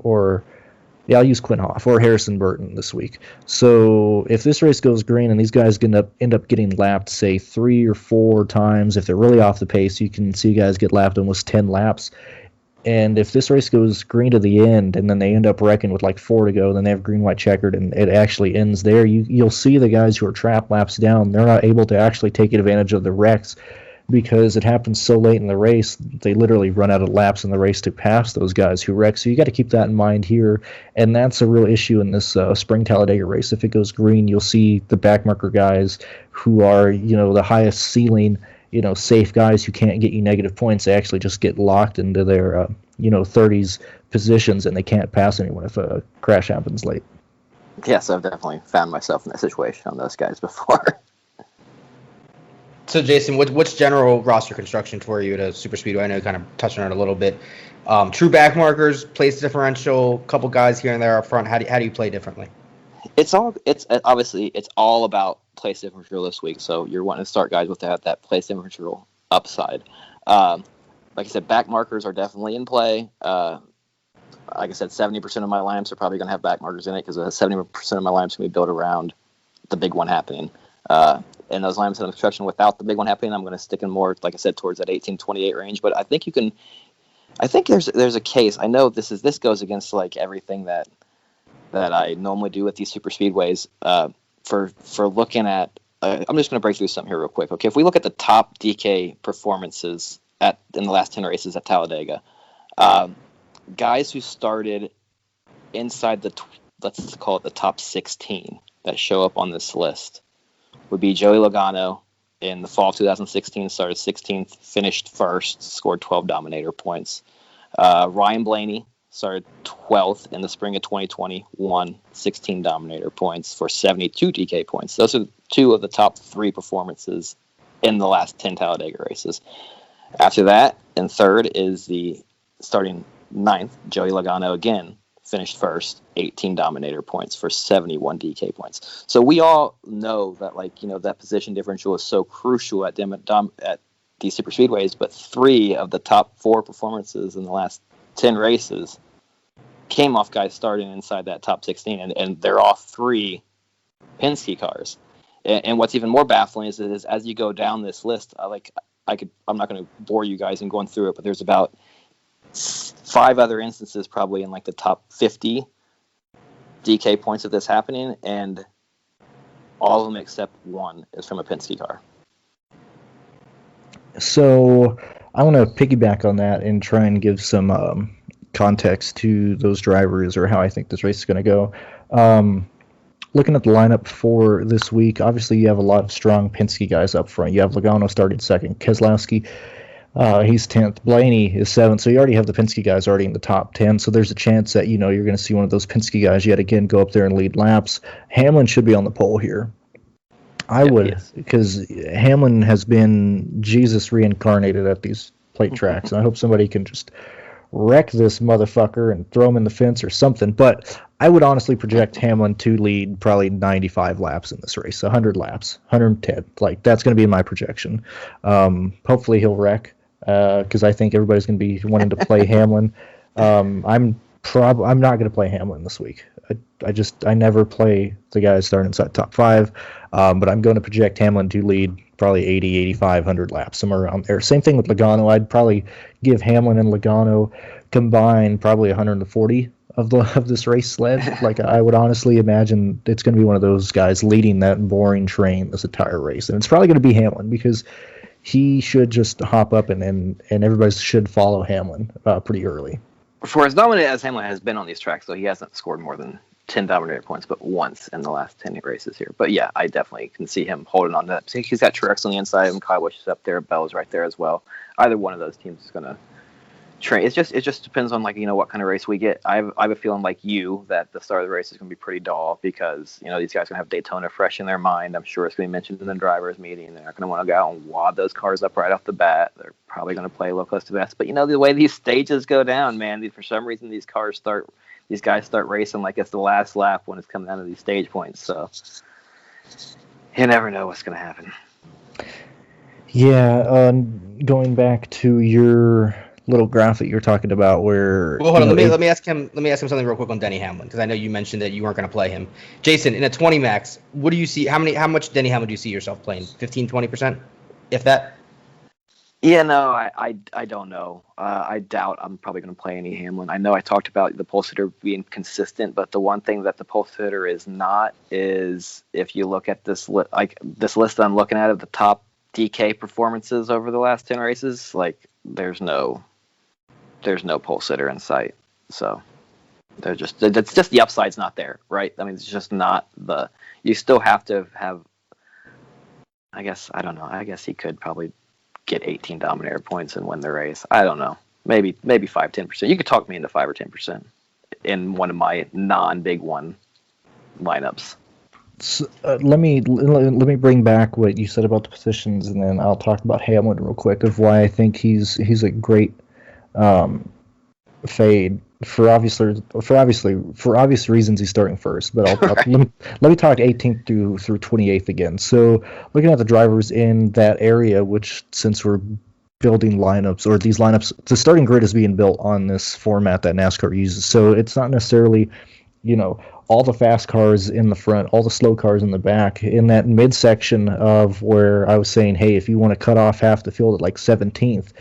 I'll use Quinn Hoff or Harrison Burton this week. So if this race goes green and these guys end up getting lapped, say 3 or 4 times, if they're really off the pace, you can see guys get lapped almost 10 laps. And if this race goes green to the end and then they end up wrecking with like 4 to go, then they have green, white, checkered, and it actually ends there, you'll see the guys who are trapped laps down, they're not able to actually take advantage of the wrecks because it happens so late in the race, they literally run out of laps in the race to pass those guys who wreck. So you got to keep that in mind here, and that's a real issue in this spring Talladega race. If it goes green, you'll see the backmarker guys who are, the highest ceiling, safe guys who can't get you negative points. They actually just get locked into their, 30s positions, and they can't pass anyone if a crash happens late. Yes, I've definitely found myself in that situation on those guys before. So, Jason, what's general roster construction for you at a super speedway? I know you kind of touched on it a little bit. True back markers, place differential, couple guys here and there up front. How do you play differently? It's obviously it's all about place differential this week. So you're wanting to start guys with that place differential upside. Like I said, back markers are definitely in play. Like I said, 70% of my lineups are probably going to have back markers in it because 70% of my lineups are going to be built around the big one happening. And those lineups in construction without the big one happening, I'm going to stick in more, like I said, towards that 18-28 range. But I think there's a case. I know this goes against like everything that I normally do with these super speedways. For looking at, I'm just going to break through something here real quick. Okay, if we look at the top DK performances in the last 10 races at Talladega, guys who started inside let's call it the top 16 that show up on this list would be Joey Logano in the fall of 2016, started 16th, finished first, scored 12 Dominator points. Ryan Blaney started 12th in the spring of 2020, won 16 Dominator points for 72 DK points. Those are two of the top 3 performances in the last 10 Talladega races. After that, in third is the starting 9th, Joey Logano again, finished first, 18 Dominator points for 71 DK points. So we all know that, that position differential is so crucial at these super speedways, but 3 of the top 4 performances in the last 10 races came off guys starting inside that top 16, and they're all 3 Penske cars. And what's even more baffling is as you go down this list, I'm not going to bore you guys in going through it, but there's about 5 other instances probably in like the top 50 DK points of this happening, and all of them except one is from a Penske car. So I want to piggyback on that and try and give some context to those drivers or how I think this race is going to go. Looking at the lineup for this week, obviously you have a lot of strong Penske guys up front. You have Logano starting second, Keselowski, he's 10th, Blaney is 7th, so you already have the Penske guys already in the top 10, so there's a chance that you're going to see one of those Penske guys yet again go up there and lead laps. Hamlin should be on the pole here. I would, because Hamlin has been Jesus reincarnated at these plate tracks, and I hope somebody can just wreck this motherfucker and throw him in the fence or something. But I would honestly project Hamlin to lead probably 95 laps in this race, 100 laps, 110. That's going to be my projection. Hopefully he'll wreck, because I think everybody's going to be wanting to play Hamlin. I'm not going to play Hamlin this week. I never play the guys starting inside top 5, but I'm going to project Hamlin to lead probably 80, 85, 100 laps, somewhere around there. Same thing with Logano. I'd probably give Hamlin and Logano combined probably 140 of this race sled. I would honestly imagine it's going to be one of those guys leading that boring train this entire race, and it's probably going to be Hamlin because he should just hop up and everybody should follow Hamlin pretty early. For as dominant as Hamlin has been on these tracks, though, he hasn't scored more than 10 Dominator points, but once in the last 10 races here. But yeah, I definitely can see him holding on to that. He's got Truex on the inside of him, Kyle Busch is up there, Bell's right there as well. Either one of those teams is going to train. It just depends on what kind of race we get. I have a feeling like you that the start of the race is going to be pretty dull because these guys are going to have Daytona fresh in their mind. I'm sure it's going to be mentioned in the drivers' meeting. They're not going to want to go out and wad those cars up right off the bat. They're probably going to play low close to best. But the way these stages go down, man, for some reason these guys start racing like it's the last lap when it's coming down to these stage points. So you never know what's going to happen. Yeah, going back to your little graph that you're talking about where... Well, hold on. Let me ask him something real quick on Denny Hamlin, because I know you mentioned that you weren't going to play him. Jason, in a 20 max, what do you see? How much Denny Hamlin do you see yourself playing? 15, 20%? If that? Yeah, no, I don't know. I doubt I'm probably going to play any Hamlin. I know I talked about the pulse hitter being consistent, but the one thing that the pulse hitter is not is if you look at this list I'm looking at of the top DK performances over the last 10 races, there's no pulse hitter in sight. So it's just the upside's not there, right? I mean, it's just not you still have to have, I guess he could probably get 18 Dominator points and win the race. I don't know. Maybe 5-10%. You could talk me into 5 or 10% in one of my non-big one lineups. So, let me bring back what you said about the positions, and then I'll talk about Hamlin real quick of why I think he's a great fade for obvious reasons. He's starting first, but Right. let me talk 18th through 28th again. So looking at the drivers in that area, which since we're building lineups or these lineups, the starting grid is being built on this format that NASCAR uses. So it's not necessarily, all the fast cars in the front, all the slow cars in the back. In that midsection of where I was saying, hey, if you want to cut off half the field at like 17th,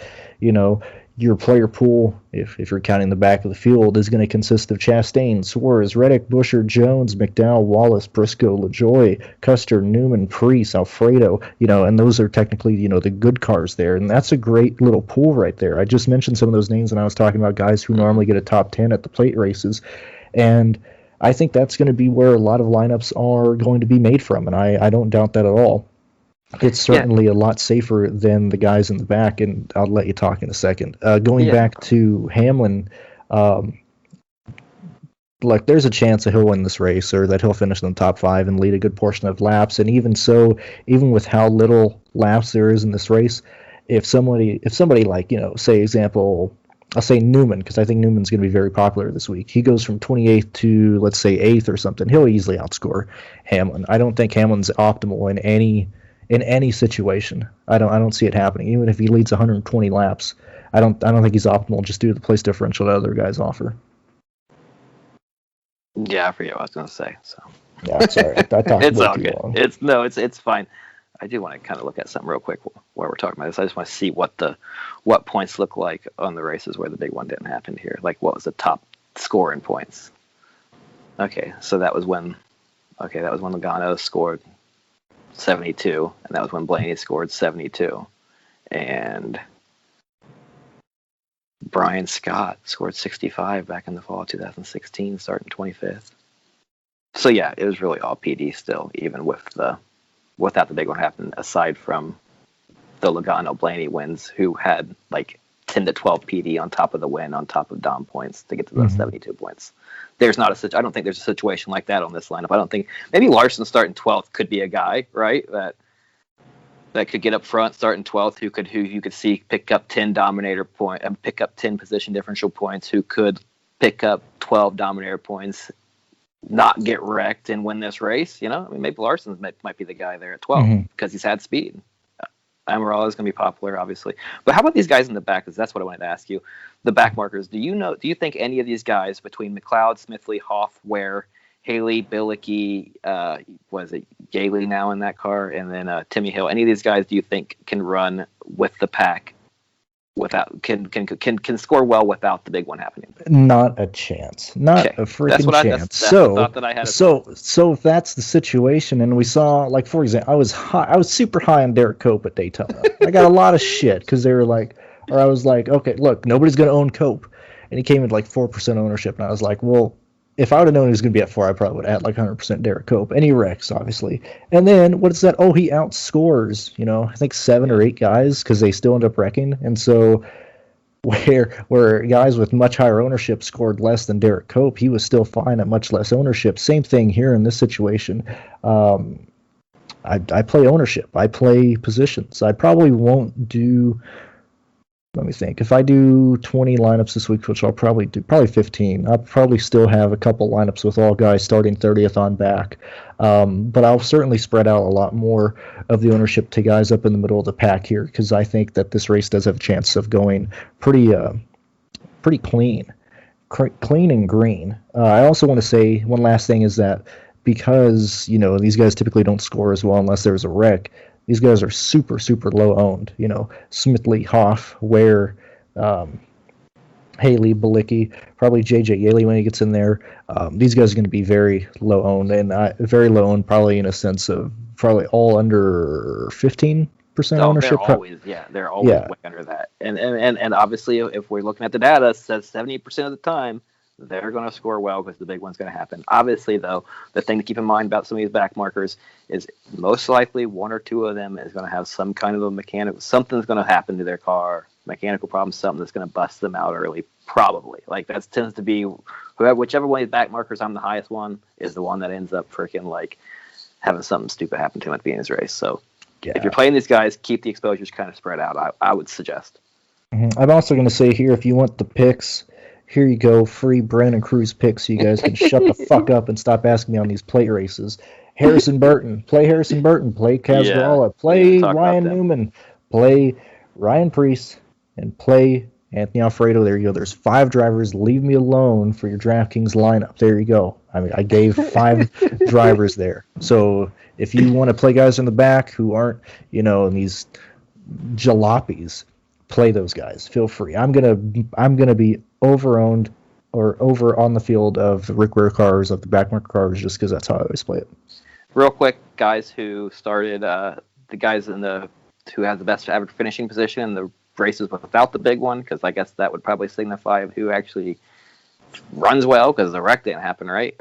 your player pool, if you're counting the back of the field, is going to consist of Chastain, Suarez, Reddick, Buescher, Jones, McDowell, Wallace, Briscoe, LaJoie, Custer, Newman, Preece, Alfredo, and those are technically, the good cars there. And that's a great little pool right there. I just mentioned some of those names when I was talking about guys who normally get a top 10 at the plate races. And I think that's going to be where a lot of lineups are going to be made from. And I don't doubt that at all. It's certainly a lot safer than the guys in the back, and I'll let you talk in a second. Going back to Hamlin, there's a chance that he'll win this race or that he'll finish in the top 5 and lead a good portion of laps. And even so, even with how little laps there is in this race, if somebody like, say example, I'll say Newman, because I think Newman's going to be very popular this week. He goes from 28th to, let's say, 8th or something. He'll easily outscore Hamlin. I don't think Hamlin's optimal in any situation. I don't see it happening. Even if he leads 120 laps, I don't think he's optimal just due to the place differential that other guys offer. Yeah, I forget what I was going to say. So yeah, sorry, I talked it's way all too good. long. It's fine. I do want to kind of look at something real quick while we're talking about this. I just want to see what points look like on the races where the big one didn't happen here. Like, what was the top score in points? Okay, so that was when Logano scored 72, and that was when Blaney scored 72, and Brian Scott scored 65 back in the fall of 2016, starting 25th. So yeah, it was really all PD still, even without the big one happening, aside from the Logano Blaney wins, who had like 10 to 12 PD on top of the win, on top of Dom points to get to those 72 points. I don't think there's a situation like that on this lineup. I don't think maybe Larson starting 12th could be a guy, right? That could get up front, starting 12th, who you could see pick up 10 dominator point, pick up 10 position differential points, who could pick up 12 dominator points, not get wrecked and win this race. Maybe Larson might be the guy there at 12 because he's had speed. Almorow is going to be popular, obviously. But how about these guys in the back? Because that's what I wanted to ask you. The back markers. Do you think any of these guys between McLeod, Smithley, Hoff, Ware, Haley, Bilicki, Yaley now in that car, and then Timmy Hill? Any of these guys do you think can run with the pack without can score well without the big one happening? Not a chance. Not a freaking chance. That's the thought that I had. So if that's the situation, and we saw, like, for example, I was super high on Derek Cope at Daytona. I got a lot of shit because they were like, or I was like, okay, look, nobody's gonna own Cope, and he came at like 4% ownership, and I was like, well, if I would have known he was going to be at 4, I probably would have had like 100% Derek Cope. And he wrecks, obviously. And then, what is that? Oh, he outscores, I think 7 or 8 guys because they still end up wrecking. And so, where guys with much higher ownership scored less than Derek Cope, he was still fine at much less ownership. Same thing here in this situation. I play ownership. I play positions. I probably won't do... Let me think. If I do 20 lineups this week, which I'll probably do, probably 15, I'll probably still have a couple lineups with all guys starting 30th on back. But I'll certainly spread out a lot more of the ownership to guys up in the middle of the pack here, because I think that this race does have a chance of going pretty clean and green. I also want to say one last thing is that because, these guys typically don't score as well unless there's a wreck, these guys are super, super low owned. Smithley, Hoff, Ware, Haley, Bilicki, probably JJ Yaley when he gets in there. These guys are going to be very low owned, and very low owned probably in a sense of probably all under 15% ownership. They're always way under that. And obviously, if we're looking at the data, it says 70% of the time they're going to score well because the big one's going to happen. Obviously, though, the thing to keep in mind about some of these back markers is most likely 1 or 2 of them is going to have some kind of a mechanical, something's going to happen to their car, mechanical problem, something that's going to bust them out early, probably. Like, that tends to be whichever one of these back markers, I'm the highest one, is the one that ends up freaking like having something stupid happen to him at the beginning of his race. So Yeah. if you're playing these guys, keep the exposures kind of spread out. I would suggest. I'm also going to say here, if you want the picks, here you go, free Brennan and Cruz picks. So you guys can shut the fuck up and stop asking me on these plate races. Harrison Burton, play Harrison Burton, play Casgarala, play Ryan Newman, play Ryan Preece, and play Anthony Alfredo. There you go. There's 5 drivers. Leave me alone for your DraftKings lineup. There you go. I mean, I gave 5 drivers there. So if you want to play guys in the back who aren't, these jalopies, play those guys. Feel free. I'm gonna be over-owned or over on the field of the Rick Ware cars, of the backmarker cars, just because that's how I always play it. Real quick, guys who started, the guys who has the best average finishing position in the races without the big one, because I guess that would probably signify who actually runs well, because the wreck didn't happen, right?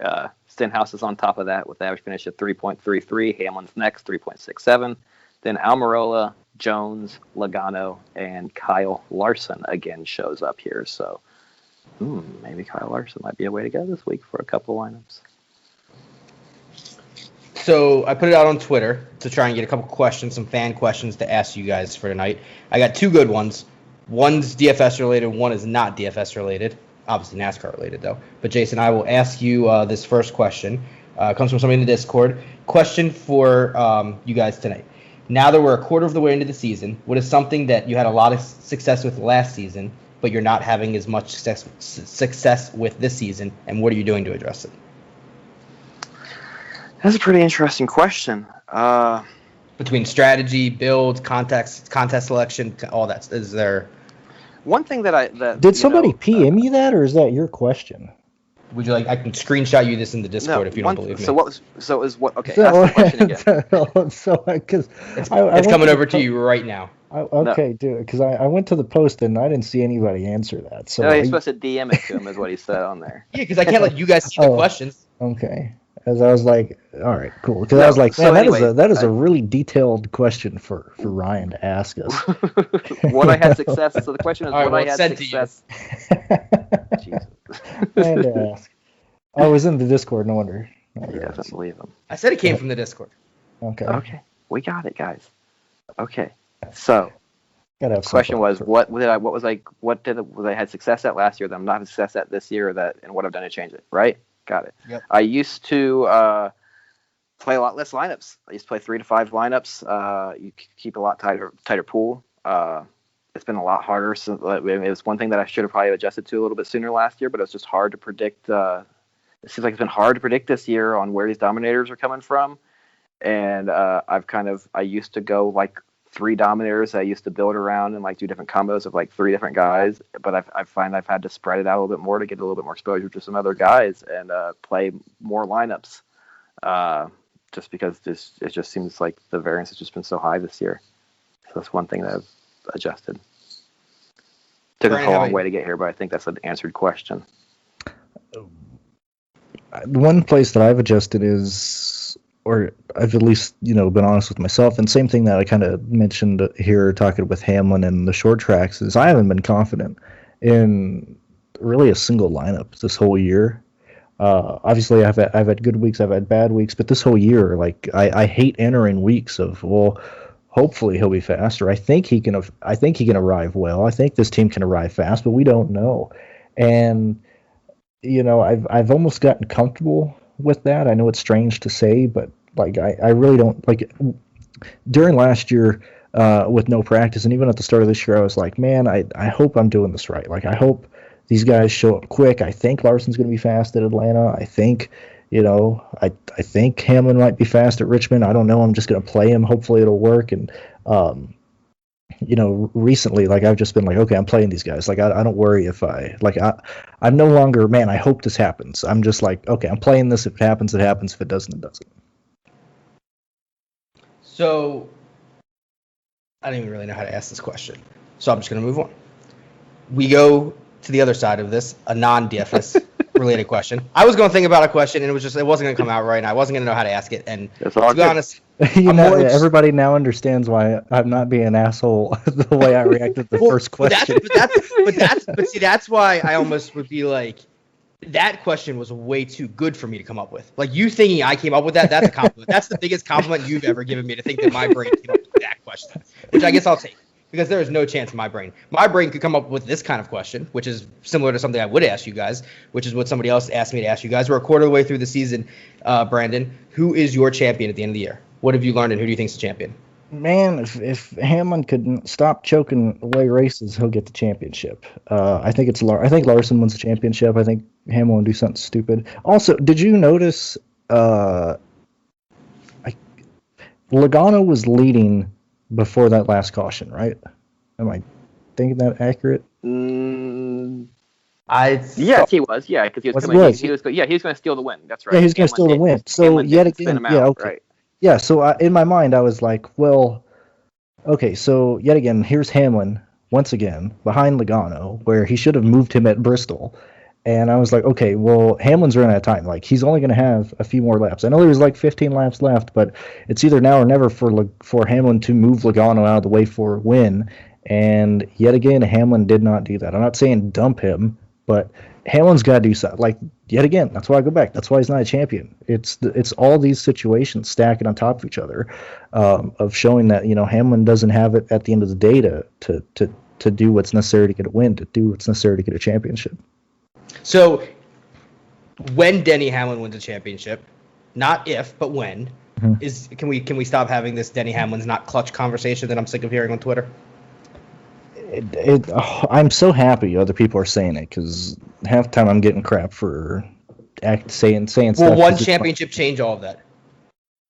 Stenhouse is on top of that with the average finish at 3.33. Hamlin's next, 3.67. Then Almorow, Jones, Logano, and Kyle Larson again shows up here. So maybe Kyle Larson might be a way to go this week for a couple of lineups. So I put it out on Twitter to try and get a couple questions, some fan questions to ask you guys for tonight. I got 2 good ones. One's DFS related, one is not DFS related. Obviously NASCAR related though. But Jason, I will ask you this first question. It comes from somebody in the Discord. Question for you guys tonight. Now that we're a quarter of the way into the season, what is something that you had a lot of success with last season, but you're not having as much success with this season, and what are you doing to address it? That's a pretty interesting question. Between strategy, build, contest selection, all that, is there? One thing Did somebody PM you that, or is that your question? Would you like? I can screenshot you this in the Discord if you don't believe me. Okay, ask the question again. Because it's coming over to you right now. Dude, because I went to the post and I didn't see anybody answer that. So no, you're supposed to DM it to him, is what he said on there. Yeah, because I can't let you guys see the questions. Okay. As I was like, all right, cool. Because I was like, man, that is a really detailed question for Ryan to ask us. What I had success. So the question is, what I had success. Jesus. I had to ask. Oh, it was in the Discord. No wonder. He doesn't believe him. I said it came from the Discord. Okay. We got it, guys. Okay. So the question was, what I had success at last year that I'm not having success at this year, and what I've done to change it, right? Got it. Yep. I used to play a lot less lineups. I used to play 3 to 5 lineups. You keep a lot tighter pool. It's been a lot harder. So it was one thing that I should have probably adjusted to a little bit sooner last year, but it was just hard to predict. It seems like it's been hard to predict this year on where these dominators are coming from. And I used to go like 3 dominators. I used to build around and like do different combos of like 3 different guys, but I find I've had to spread it out a little bit more to get a little bit more exposure to some other guys and play more lineups. Just because it just seems like the variance has just been so high this year. So that's one thing that I've adjusted. Took a long way to get here, but I think that's an answered question. One place that I've adjusted is, or I've at least, been honest with myself, and same thing that I kind of mentioned here talking with Hamlin and the short tracks, is I haven't been confident in really a single lineup this whole year. Obviously I've had good weeks, I've had bad weeks, but this whole year, like I hate entering weeks of, well, hopefully he'll be fast, or I think he can arrive well. I think this team can arrive fast, but we don't know. And I've almost gotten comfortable with that. I know it's strange to say, but like I really don't like. During last year, with no practice, and even at the start of this year, I was like, man, I hope I'm doing this right. Like I hope these guys show up quick. I think Larson's going to be fast at Atlanta. I think, I think Hamlin might be fast at Richmond. I don't know. I'm just going to play him. Hopefully it'll work. And, recently, like I've just been like, okay, I'm playing these guys. Like I don't worry if I'm no longer, man, I hope this happens. I'm just like, okay, I'm playing this. If it happens, it happens. If it doesn't, it doesn't. So I don't even really know how to ask this question. So I'm just going to move on. We go to the other side of this, a non-DFS related question. I was going to think about a question, and it wasn't going to come out right, and I wasn't going to know how to ask it. And to be honest, everybody now understands why I'm not being an asshole the way I reacted to the first question. But that's why I almost would be like, that question was way too good for me to come up with. Like, you thinking I came up with that, that's a compliment. That's the biggest compliment you've ever given me, to think that my brain came up with that question, which I guess I'll take, because there is no chance in my brain. My brain could come up with this kind of question, which is similar to something I would ask you guys, which is what somebody else asked me to ask you guys. We're a quarter of the way through the season. Brandon, who is your champion at the end of the year? What have you learned, and who do you think is the champion? Man, if Hamlin could stop choking away races, he'll get the championship. I think Larson wins the championship. I think Hamlin will do something stupid. Also, did you notice Logano was leading before that last caution, right? Am I thinking that accurate? Yes, he was. Yeah, because he was going to steal the win. That's right. Yeah, he was going to steal the win. So yet again, okay. Right. Yeah, so in my mind, I was like, well, okay, so yet again, here's Hamlin, once again, behind Logano, where he should have moved him at Bristol. And I was like, okay, well, Hamlin's running out of time. Like, he's only going to have a few more laps. I know there's like 15 laps left, but it's either now or never for Hamlin to move Logano out of the way for a win. And yet again, Hamlin did not do that. I'm not saying dump him, but Hamlin's got to do something. Like, yet again, that's why I go back. That's why he's not a champion. It's all these situations stacking on top of each other, of showing that, you know, Hamlin doesn't have it at the end of the day to do what's necessary to get a win, to do what's necessary to get a championship. So when Denny Hamlin wins a championship, not if, but when, can we stop having this Denny Hamlin's not clutch conversation that I'm sick of hearing on Twitter? I'm so happy other people are saying it, because half the time I'm getting crap for saying stuff. Will one championship change all of that?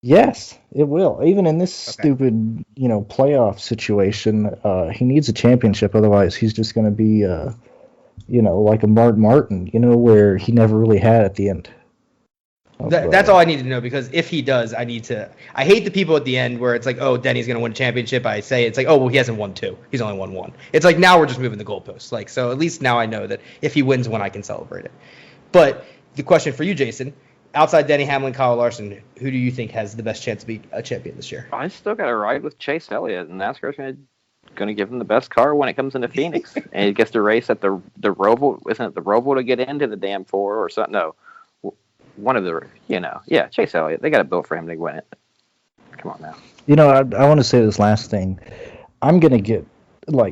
Yes, it will. Even in this stupid, playoff situation, he needs a championship. Otherwise, he's just going to be, like a Martin, where he never really had at the end. That's all I need to know, because if he does, I hate the people at the end where it's like, oh, Denny's going to win a championship. I say it's like, oh, well, he hasn't won two. He's only won one. It's like, now we're just moving the goalposts. Like, so at least now I know that if he wins one, I can celebrate it. But the question for you, Jason, outside Denny Hamlin, Kyle Larson, who do you think has the best chance to be a champion this year? I still got to ride with Chase Elliott, and NASCAR's going to give him the best car when it comes into Phoenix. And he gets to race at the Roval. Isn't it the Roval to get into the damn four or something? No. One of the, Chase Elliott. They got it built for him to win it. Come on now. I want to say this last thing. I'm going to get,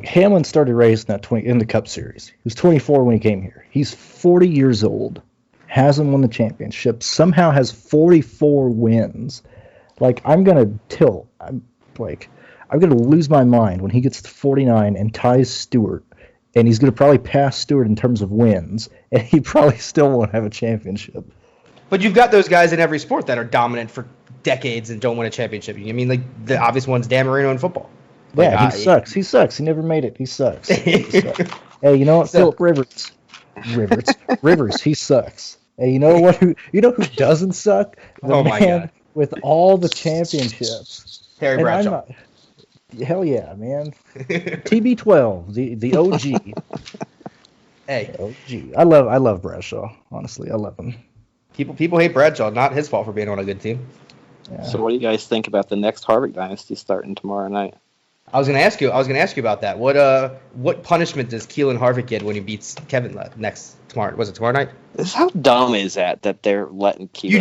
Hamlin started racing in the Cup Series. He was 24 when he came here. He's 40 years old, hasn't won the championship, somehow has 44 wins. I'm going to tilt. I'm going to lose my mind when he gets to 49 and ties Stewart. And he's going to probably pass Stewart in terms of wins, and he probably still won't have a championship. But you've got those guys in every sport that are dominant for decades and don't win a championship. I mean, the obvious one's Dan Marino in football. Yeah, he sucks. He sucks. He never made it. He sucks. Hey, you know what? Philip Rivers, he sucks. Hey, you know what? Who doesn't suck? The man with all the championships. Terry Bradshaw. Hell yeah, man. TB12, the OG. Hey, OG. I love Bradshaw. Honestly, I love him. People hate Bradshaw. Not his fault for being on a good team. Yeah. So, what do you guys think about the next Harvick dynasty starting tomorrow night? I was going to ask you about that. What punishment does Keelan Harvick get when he beats Kevin tomorrow? Was it tomorrow night? How dumb is that they're letting Keelan? You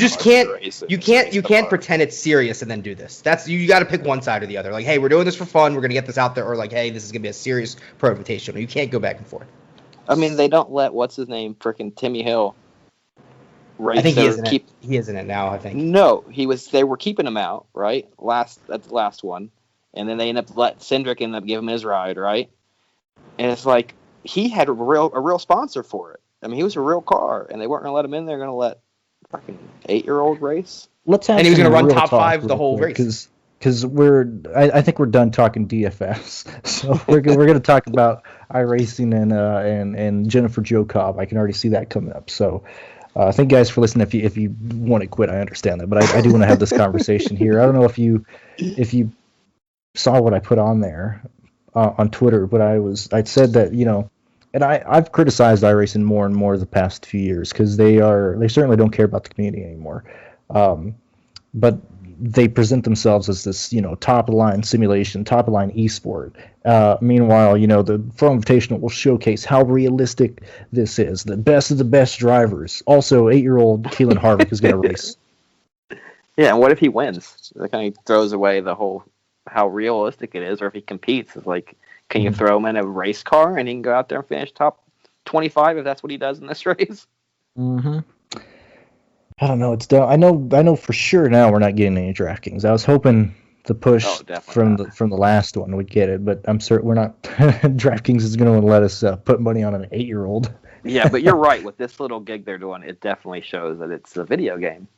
just can't pretend it's serious and then do this. That's you got to pick one side or the other. Like, hey, we're doing this for fun. We're going to get this out there, or like, hey, this is going to be a serious pro invitational. You can't go back and forth. I mean, they don't let what's his name, frickin' Timmy Hill. I think he is in it now. I think no, they were keeping him out right at the last one, and then they Cindric ended up giving him his ride, right? And it's like he had a real sponsor for it. I mean, he was a real car, and they weren't going to let him in. They're going to let fucking 8-year-old race. And he was going to run top 5 the whole race. Because I think we're done talking DFS, so we're going to talk about iRacing and Jennifer Jo Cobb. I can already see that coming up. So. Thank you guys for listening. If you want to quit, I understand that, but I do want to have this conversation here. I don't know if you saw what I put on there on Twitter, but I said that and I've criticized iRacing more and more the past few years because they certainly don't care about the community anymore. But they present themselves as this, top of the line simulation, top of the line esport. Meanwhile, the Pro Invitational will showcase how realistic this is. The best of the best drivers. Also, 8-year-old Keelan Harvick is going to race. Yeah, and what if he wins? That kind of throws away the whole how realistic it is. Or if he competes, it's like, can you throw him in a race car and he can go out there and finish top 25 if that's what he does in this race? Mm-hmm. I don't know. It's dumb. I know for sure now we're not getting any DraftKings. I was hoping the push from the last one would get it, but I'm certain we're not. DraftKings is going to let us put money on an 8-year-old. Yeah, but you're right. With this little gig they're doing, it definitely shows that it's a video game.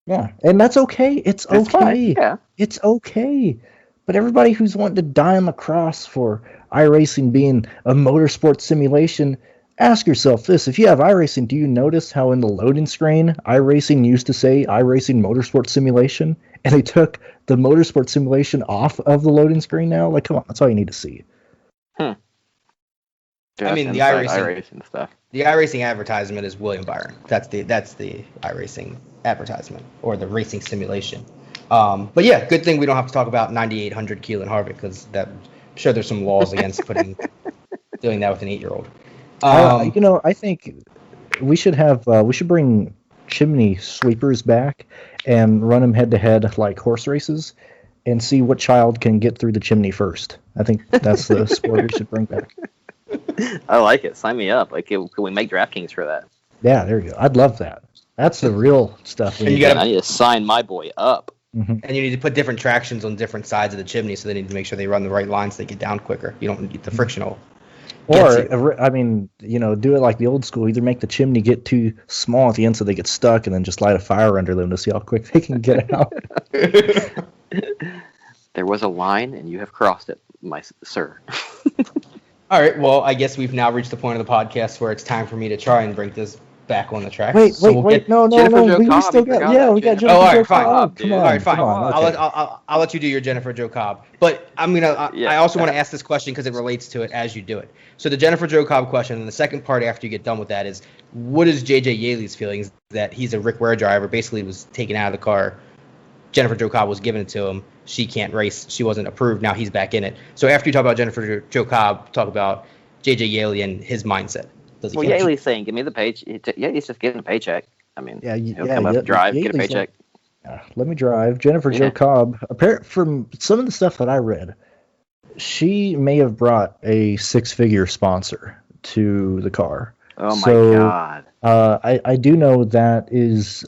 Yeah, and that's okay. It's okay. Fine. Yeah, it's okay. But everybody who's wanting to die on the cross for iRacing being a motorsport simulation, ask yourself this. If you have iRacing, do you notice how in the loading screen, iRacing used to say iRacing Motorsport Simulation? And they took the Motorsport Simulation off of the loading screen now? Like, come on, that's all you need to see. Yeah, I mean, the iRacing stuff. The iRacing advertisement is William Byron. That's the iRacing advertisement, or the racing simulation. But yeah, good thing we don't have to talk about 9,800 Keelan Harvick, because I'm sure there's some laws against doing that with an 8-year-old. I think we should bring chimney sweepers back and run them head to head like horse races, and see what child can get through the chimney first. I think that's the sport we should bring back. I like it. Sign me up. Like, can we make DraftKings for that? Yeah, there you go. I'd love that. That's the real stuff. I need to sign my boy up. Mm-hmm. And you need to put different tractions on different sides of the chimney, so they need to make sure they run the right lines so they get down quicker. You don't need the frictional. Or, I mean, do it like the old school. Either make the chimney get too small at the end so they get stuck, and then just light a fire under them to see how quick they can get out. There was a line, and you have crossed it, my sir. All right, well, I guess we've now reached the point of the podcast where it's time for me to try and bring this back on the track. Wait, no. We still got, we got Jennifer all right, Joe fine. Cobb. Come on, all right, fine. Okay. I'll let you do your Jennifer Joe Cobb. But I also want to ask this question because it relates to it as you do it. So the Jennifer Joe Cobb question, and the second part after you get done with that is, what is JJ Yaley's feelings that he's a Rick Ware driver, basically was taken out of the car. Jennifer Joe Cobb was given it to him. She can't race. She wasn't approved. Now he's back in it. So after you talk about Jennifer Joe Cobb, talk about JJ Yaley and his mindset. Yaley's saying, give me the paycheck. Yeah, he's just getting a paycheck. I mean, he'll come up, drive, get a paycheck. Let me drive. Jennifer Joe Cobb, from some of the stuff that I read, she may have brought a 6-figure sponsor to the car. Oh, my God. I do know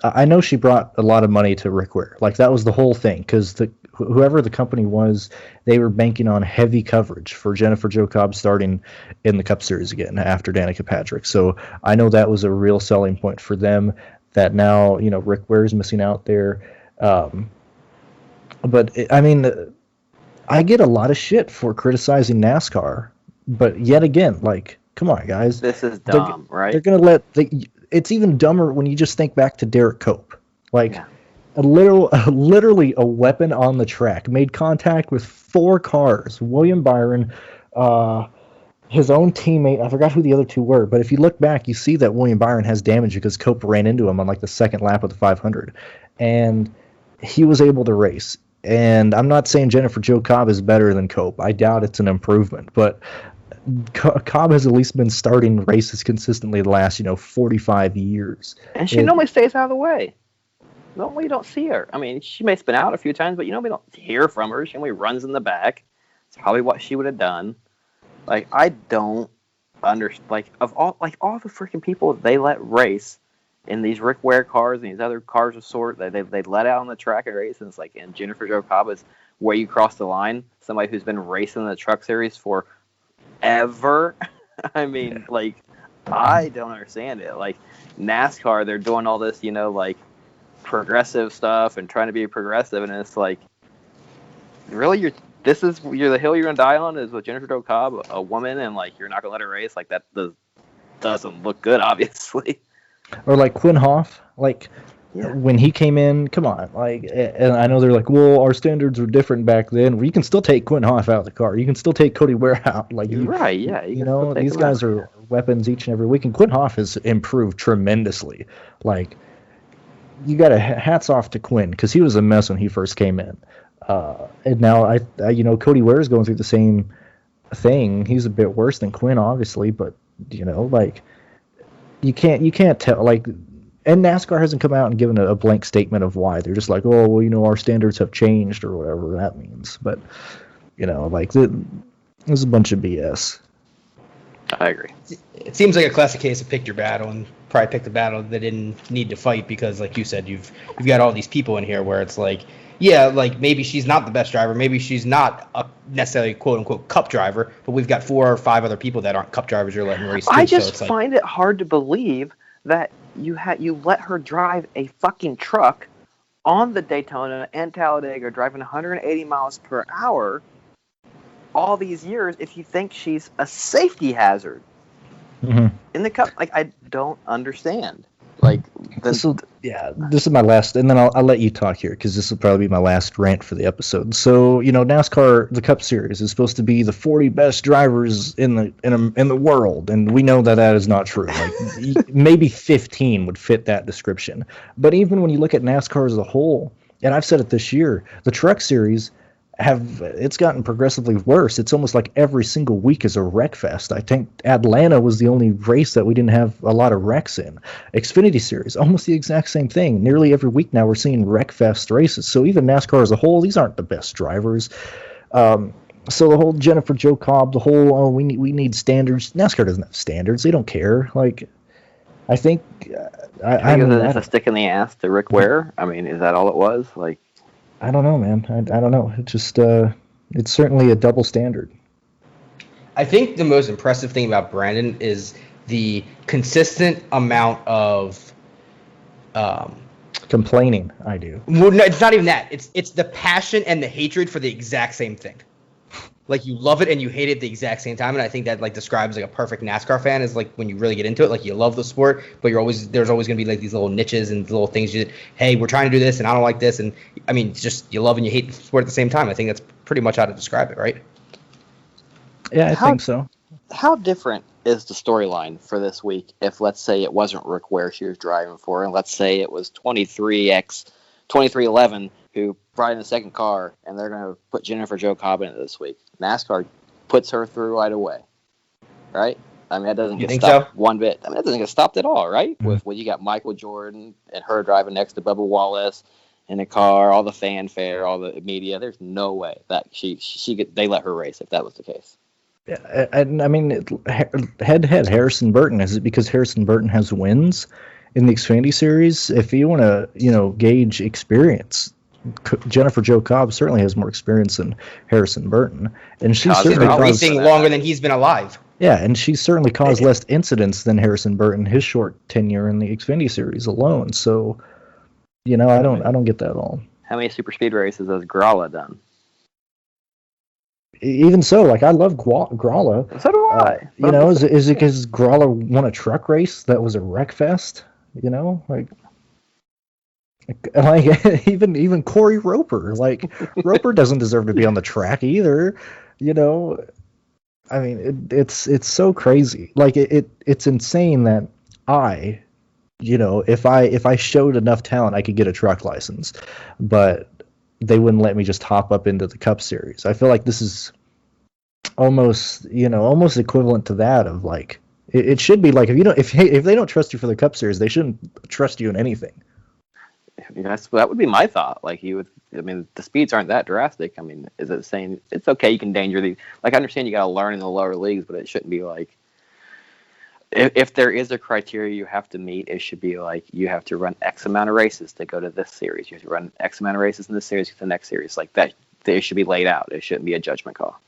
I know she brought a lot of money to Rick Ware. Like, that was the whole thing, because whoever the company was, they were banking on heavy coverage for Jennifer Joe Cobb starting in the Cup Series again after Danica Patrick. So I know that was a real selling point for them, that now, Rick Ware is missing out there. But I get a lot of shit for criticizing NASCAR, but yet again, like, come on, guys. This is dumb, right? They're going to it's even dumber when you just think back to Derek Cope. Like, literally a weapon on the track, made contact with 4 cars. William Byron, his own teammate, I forgot who the other 2 were, but if you look back, you see that William Byron has damage because Cope ran into him on like the second lap of the 500. And he was able to race. And I'm not saying Jennifer Joe Cobb is better than Cope. I doubt it's an improvement, but Cobb has at least been starting races consistently the last, 45 years. And she normally stays out of the way. Normally you don't see her. I mean, she may spin out a few times, but we don't hear from her. She only runs in the back. It's probably what she would have done. Like, I don't understand. Like, of all the freaking people they let race in these Rick Ware cars and these other cars of sort that they let out on the track and race, and it's like, and Jennifer Joe Cobb is where you cross the line. Somebody who's been racing in the Truck Series for ever. I mean, like, I don't understand it. Like, NASCAR, they're doing all this, like, progressive stuff and trying to be progressive, and it's like, really, you're the hill you're gonna die on is with Jennifer Joe Cobb, a woman, and like, you're not gonna let her race? Like, that doesn't look good, obviously. Or like Quinn Hoff, like, when he came in, come on, like, and I know they're like, well, our standards were different back then. Well, you can still take Quinn Hoff out of the car. You can still take Cody Ware out. Like, right, yeah. These guys are weapons each and every week, and Quinn Hoff has improved tremendously. Like, you got to hats off to Quinn because he was a mess when he first came in, and now I Cody Ware's going through the same thing. He's a bit worse than Quinn, obviously, but like you can't tell like. And NASCAR hasn't come out and given a blank statement of why. They're just like, oh, well, our standards have changed or whatever that means. But, like, there's a bunch of BS. I agree. It seems like a classic case of pick your battle, and probably picked a battle they didn't need to fight because, like you said, you've got all these people in here where it's like, yeah, like maybe she's not the best driver, maybe she's not a necessarily quote unquote cup driver, but we've got 4 or 5 other people that aren't cup drivers you're letting race. I just find it hard to believe that you let her drive a fucking truck on the Daytona and Talladega, driving 180 miles per hour all these years if you think she's a safety hazard in the cup. Like, I don't understand. Like, this is my last, and then I'll let you talk here because this will probably be my last rant for the episode. So, NASCAR, the Cup Series is supposed to be the 40 best drivers in the world, and we know that is not true. Like, maybe 15 would fit that description. But even when you look at NASCAR as a whole, and I've said it this year, the Truck Series it's gotten progressively worse. It's almost like every single week is a wreck fest. I think Atlanta was the only race that we didn't have a lot of wrecks in. Xfinity Series, almost the exact same thing. Nearly every week now we're seeing wreck fest races. So even NASCAR as a whole, these aren't the best drivers. So the whole Jennifer Jo Cobb, the whole we need standards. NASCAR doesn't have standards. They don't care. Like, I think I think it's a stick in the ass to Rick Ware. I mean, is that all it was? Like, I don't know, man. I don't know. It just it's certainly a double standard. I think the most impressive thing about Brandon is the consistent amount of complaining. I do. Well, no, it's not even that. It's the passion and the hatred for the exact same thing. Like, you love it and you hate it at the exact same time, and I think that like describes like a perfect NASCAR fan is like when you really get into it. Like, you love the sport, but there's always going to be like these little niches and little things. Hey, we're trying to do this, and I don't like this, and I mean, it's just you love and you hate the sport at the same time. I think that's pretty much how to describe it, right? Yeah, I think so. How different is the storyline for this week if, let's say, it wasn't Rick Ware she was driving for, and let's say it was 2311 who brought in the second car, and they're going to put Jennifer Jo Cobb in it this week. NASCAR puts her through right away, right? I mean, that doesn't get stopped one bit. I mean, that doesn't get stopped at all, right? Mm-hmm. With when you got Michael Jordan and her driving next to Bubba Wallace in a car, all the fanfare, all the media. There's no way that they let her race if that was the case. Yeah, and I mean, head to head, Harrison Burton. Is it because Harrison Burton has wins in the Xfinity Series? If you want to, gauge experience, Jennifer Jo Cobb certainly has more experience than Harrison Burton, and she's certainly racing longer than he's been alive. Yeah, and she's certainly caused less incidents than Harrison Burton, his short tenure in the Xfinity Series alone. So, I don't get that at all. How many super speed races has Gralla done? Even so, like, I love Gralla. So do I. Is it because Gralla won a truck race that was a wreck fest? Like even Corey Roper, like Roper doesn't deserve to be on the track either. I mean, it's so crazy. Like it's insane that if I showed enough talent, I could get a truck license, but they wouldn't let me just hop up into the Cup Series. I feel like this is almost equivalent to that of like it should be like if they don't trust you for the Cup Series, they shouldn't trust you in anything. That would be my thought. Like the speeds aren't that drastic. I mean, is it saying it's okay you can endanger the like? I understand you got to learn in the lower leagues, but it shouldn't be like if there is a criteria you have to meet, it should be like you have to run X amount of races to go to this series. You have to run X amount of races in this series to the next series. Like that, they should be laid out. It shouldn't be a judgment call.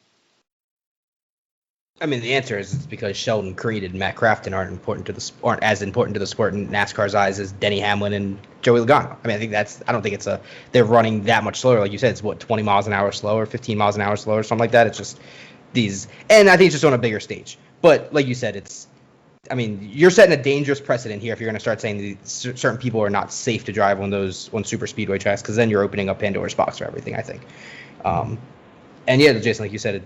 I mean, the answer is it's because Sheldon Creed and Matt Crafton aren't as important to the sport in NASCAR's eyes as Denny Hamlin and Joey Logano. I mean, I don't think they're running that much slower. Like you said, it's 20 miles an hour slower, 15 miles an hour slower, something like that. It's just and I think it's just on a bigger stage. But like you said, you're setting a dangerous precedent here if you're going to start saying certain people are not safe to drive on super speedway tracks, because then you're opening up Pandora's box for everything, I think. And yeah, Jason, like you said,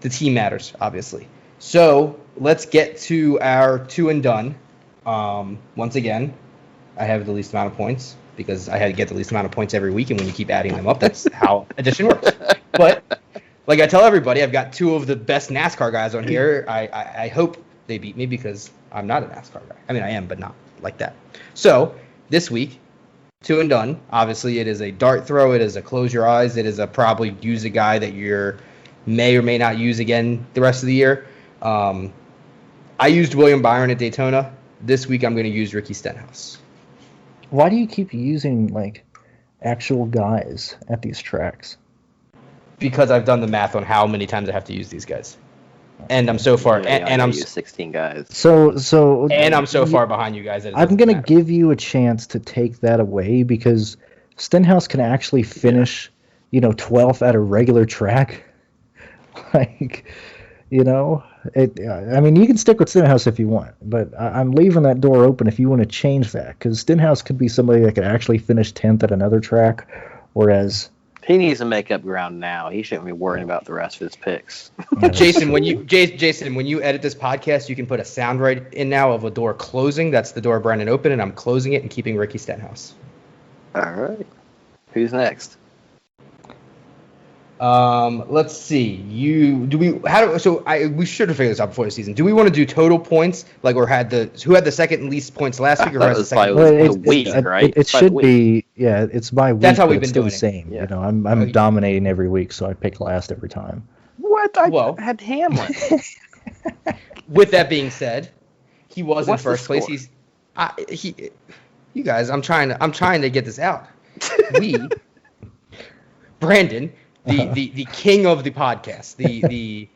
the team matters, obviously. So let's get to our two and done. Once again, I have the least amount of points. because I had to get the least amount of points every week, and when you keep adding them up, that's how addition works. But like I tell everybody, I've got two of the best NASCAR guys on here. I hope they beat me because I'm not a NASCAR guy. I mean, I am, but not like that. So this week, 2 and done. Obviously, it is a dart throw. It is a close your eyes. It is a probably use a guy that you may or may not use again the rest of the year. I used William Byron at Daytona. This week, I'm going to use Ricky Stenhouse. Why do you keep using like actual guys at these tracks? Because I've done the math on how many times I have to use these guys, and I'm so far, and I'm use 16 guys. So and I'm so far behind you guys. I'm gonna give you a chance to take that away because Stenhouse can actually finish, 12th at a regular track. Like, I mean, you can stick with Stenhouse if you want, but I'm leaving that door open if you want to change that, because Stenhouse could be somebody that could actually finish 10th at another track, whereas he needs to make up ground now. He shouldn't be worrying about the rest of his picks. Jason, when you edit this podcast, you can put a sound right in now of a door closing. That's the door Brandon opened, and I'm closing it and keeping Ricky Stenhouse. All right. Who's next? Let's see. We should have figured this out before the season. Do we want to do total points, like, or who had the second least points last week, or who has the second? Right? It should be. Yeah, it's by week. That's how we've been doing doing the same. it. Yeah. I'm dominating every week, so I pick last every time. What? I had Hamlin. With that being said, he was What's in first place. You guys, I'm trying to get this out. Brandon, the king of the podcast, he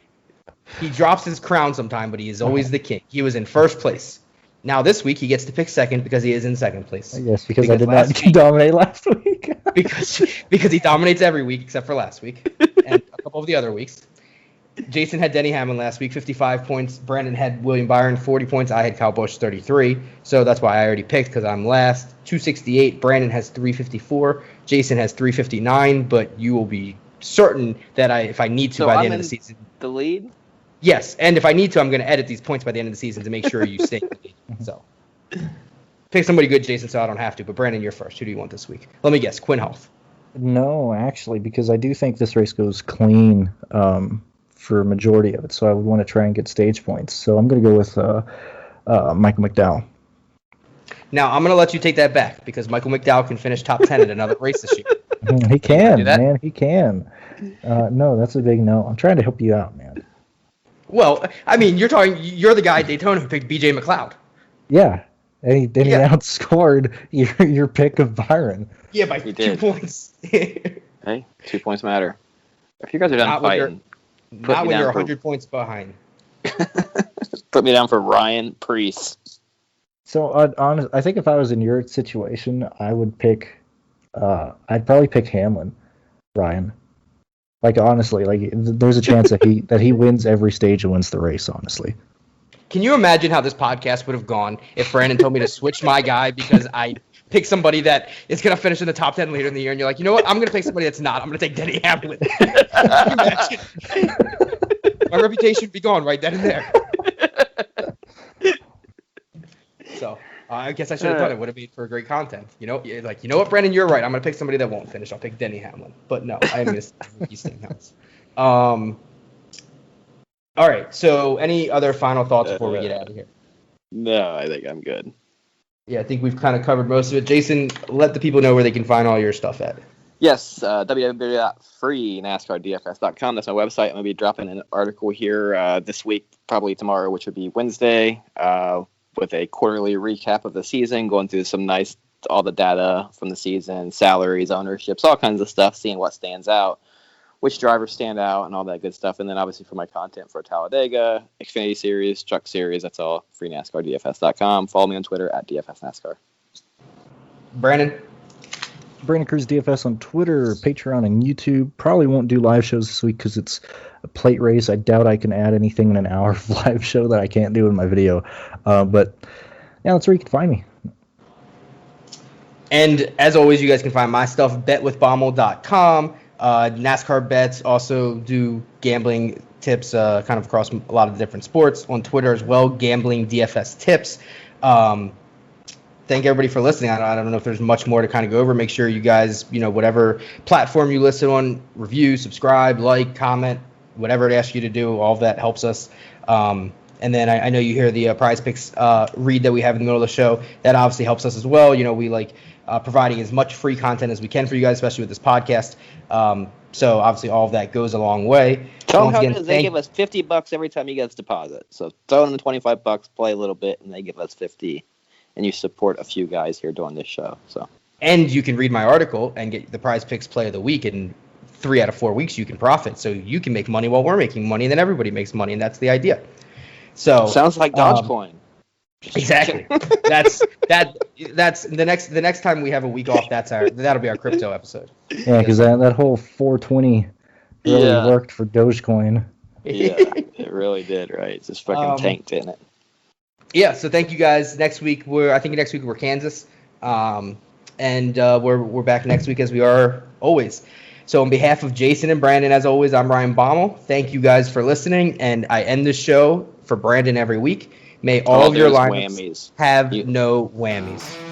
drops his crown sometime, but he is always the king. He was in first place. Now this week he gets to pick second because he is in second place. Yes, because I did not dominate last week. because he dominates every week except for last week and a couple of the other weeks. Jason had Denny Hamlin last week, 55 points. Brandon had William Byron, 40 points. I had Kyle Busch, 33. So that's why I already picked, because I'm last. 268. Brandon has 354. Jason has 359. But you will be certain that if I need to by the end of the season. The lead? Yes, and if I need to, I'm going to edit these points by the end of the season to make sure you stay in the lead. So pick somebody good, Jason, so I don't have to. But Brandon, you're first. Who do you want this week? Let me guess. Quinn Houff. No, actually, because I do think this race goes clean. For a majority of it, so I would want to try and get stage points. So I'm going to go with Michael McDowell. Now, I'm going to let you take that back, because Michael McDowell can finish top 10 at another race this year. He can, man. He can. No, that's a big no. I'm trying to help you out, man. Well, I mean, you're the guy at Daytona who picked BJ McLeod. Yeah. And he outscored your pick of Byron. Yeah, by 2 points. Hey, 2 points matter. If you guys are done fighting... Not when you're 100 points behind. Put me down for Ryan Preece. So, I think if I was in your situation, I would pick... I'd probably pick Hamlin, Ryan. Like, honestly, there's a chance that he wins every stage and wins the race, honestly. Can you imagine how this podcast would have gone if Brandon told me to switch my guy because I pick somebody that is going to finish in the top 10 later in the year, and you're like, you know what, I'm going to pick somebody that's not. I'm going to take Denny Hamlin. My reputation would be gone right then and there. So I guess I should have done it. Would have made for great content. You know what, Brandon, you're right. I'm going to pick somebody that won't finish. I'll pick Denny Hamlin. But no, I am going to stick with Ricky Stenhouse. All right, so any other final thoughts before we get out of here? No, I think I'm good. Yeah, I think we've kind of covered most of it. Jason, let the people know where they can find all your stuff at. Yes, www.freenascardfs.com. That's my website. I'm going to be dropping an article here this week, probably tomorrow, which would be Wednesday, with a quarterly recap of the season, going through all the data from the season, salaries, ownerships, all kinds of stuff, seeing what stands out, which drivers stand out, and all that good stuff. And then obviously for my content for Talladega, Xfinity Series, Truck Series, that's all freenascardfs.com. Follow me on Twitter at DFSNASCAR. Brandon Cruz DFS on Twitter, Patreon, and YouTube. Probably won't do live shows this week because it's a plate race. I doubt I can add anything in an hour of live show that I can't do in my video. But yeah, that's where you can find me. And as always, you guys can find my stuff betwithbommel.com. NASCAR bets, also do gambling tips kind of across a lot of different sports. On Twitter as well, gambling DFS tips. thank everybody for listening. I don't know if there's much more to kind of go over. Make sure you guys, whatever platform you listen on, review, subscribe, like, comment, whatever it asks you to do. All of that helps us. And then I know you hear the Prize Picks read that we have in the middle of the show. That obviously helps us as well. We like providing as much free content as we can for you guys, especially with this podcast. So obviously all of that goes a long way. Tell them how it is. They give us $50 every time you guys deposit. So throw in the $25, play a little bit, and they give us $50. And you support a few guys here doing this show. And you can read my article and get the Prize Picks Play of the Week. And 3 out of 4 weeks you can profit. So you can make money while we're making money, and then everybody makes money, and that's the idea. So sounds like Dogecoin. Exactly. That's the next time we have a week off. That'll be our crypto episode. Yeah, because that whole 420 really worked for Dogecoin. Yeah, it really did. Right, just fucking tanked in it. Yeah. So thank you guys. Next week we're Kansas, and we're back next week as we are always. So on behalf of Jason and Brandon, as always, I'm Ryan Baumel. Thank you guys for listening, and I end the show for Brandon every week. May all of your lineups have no whammies.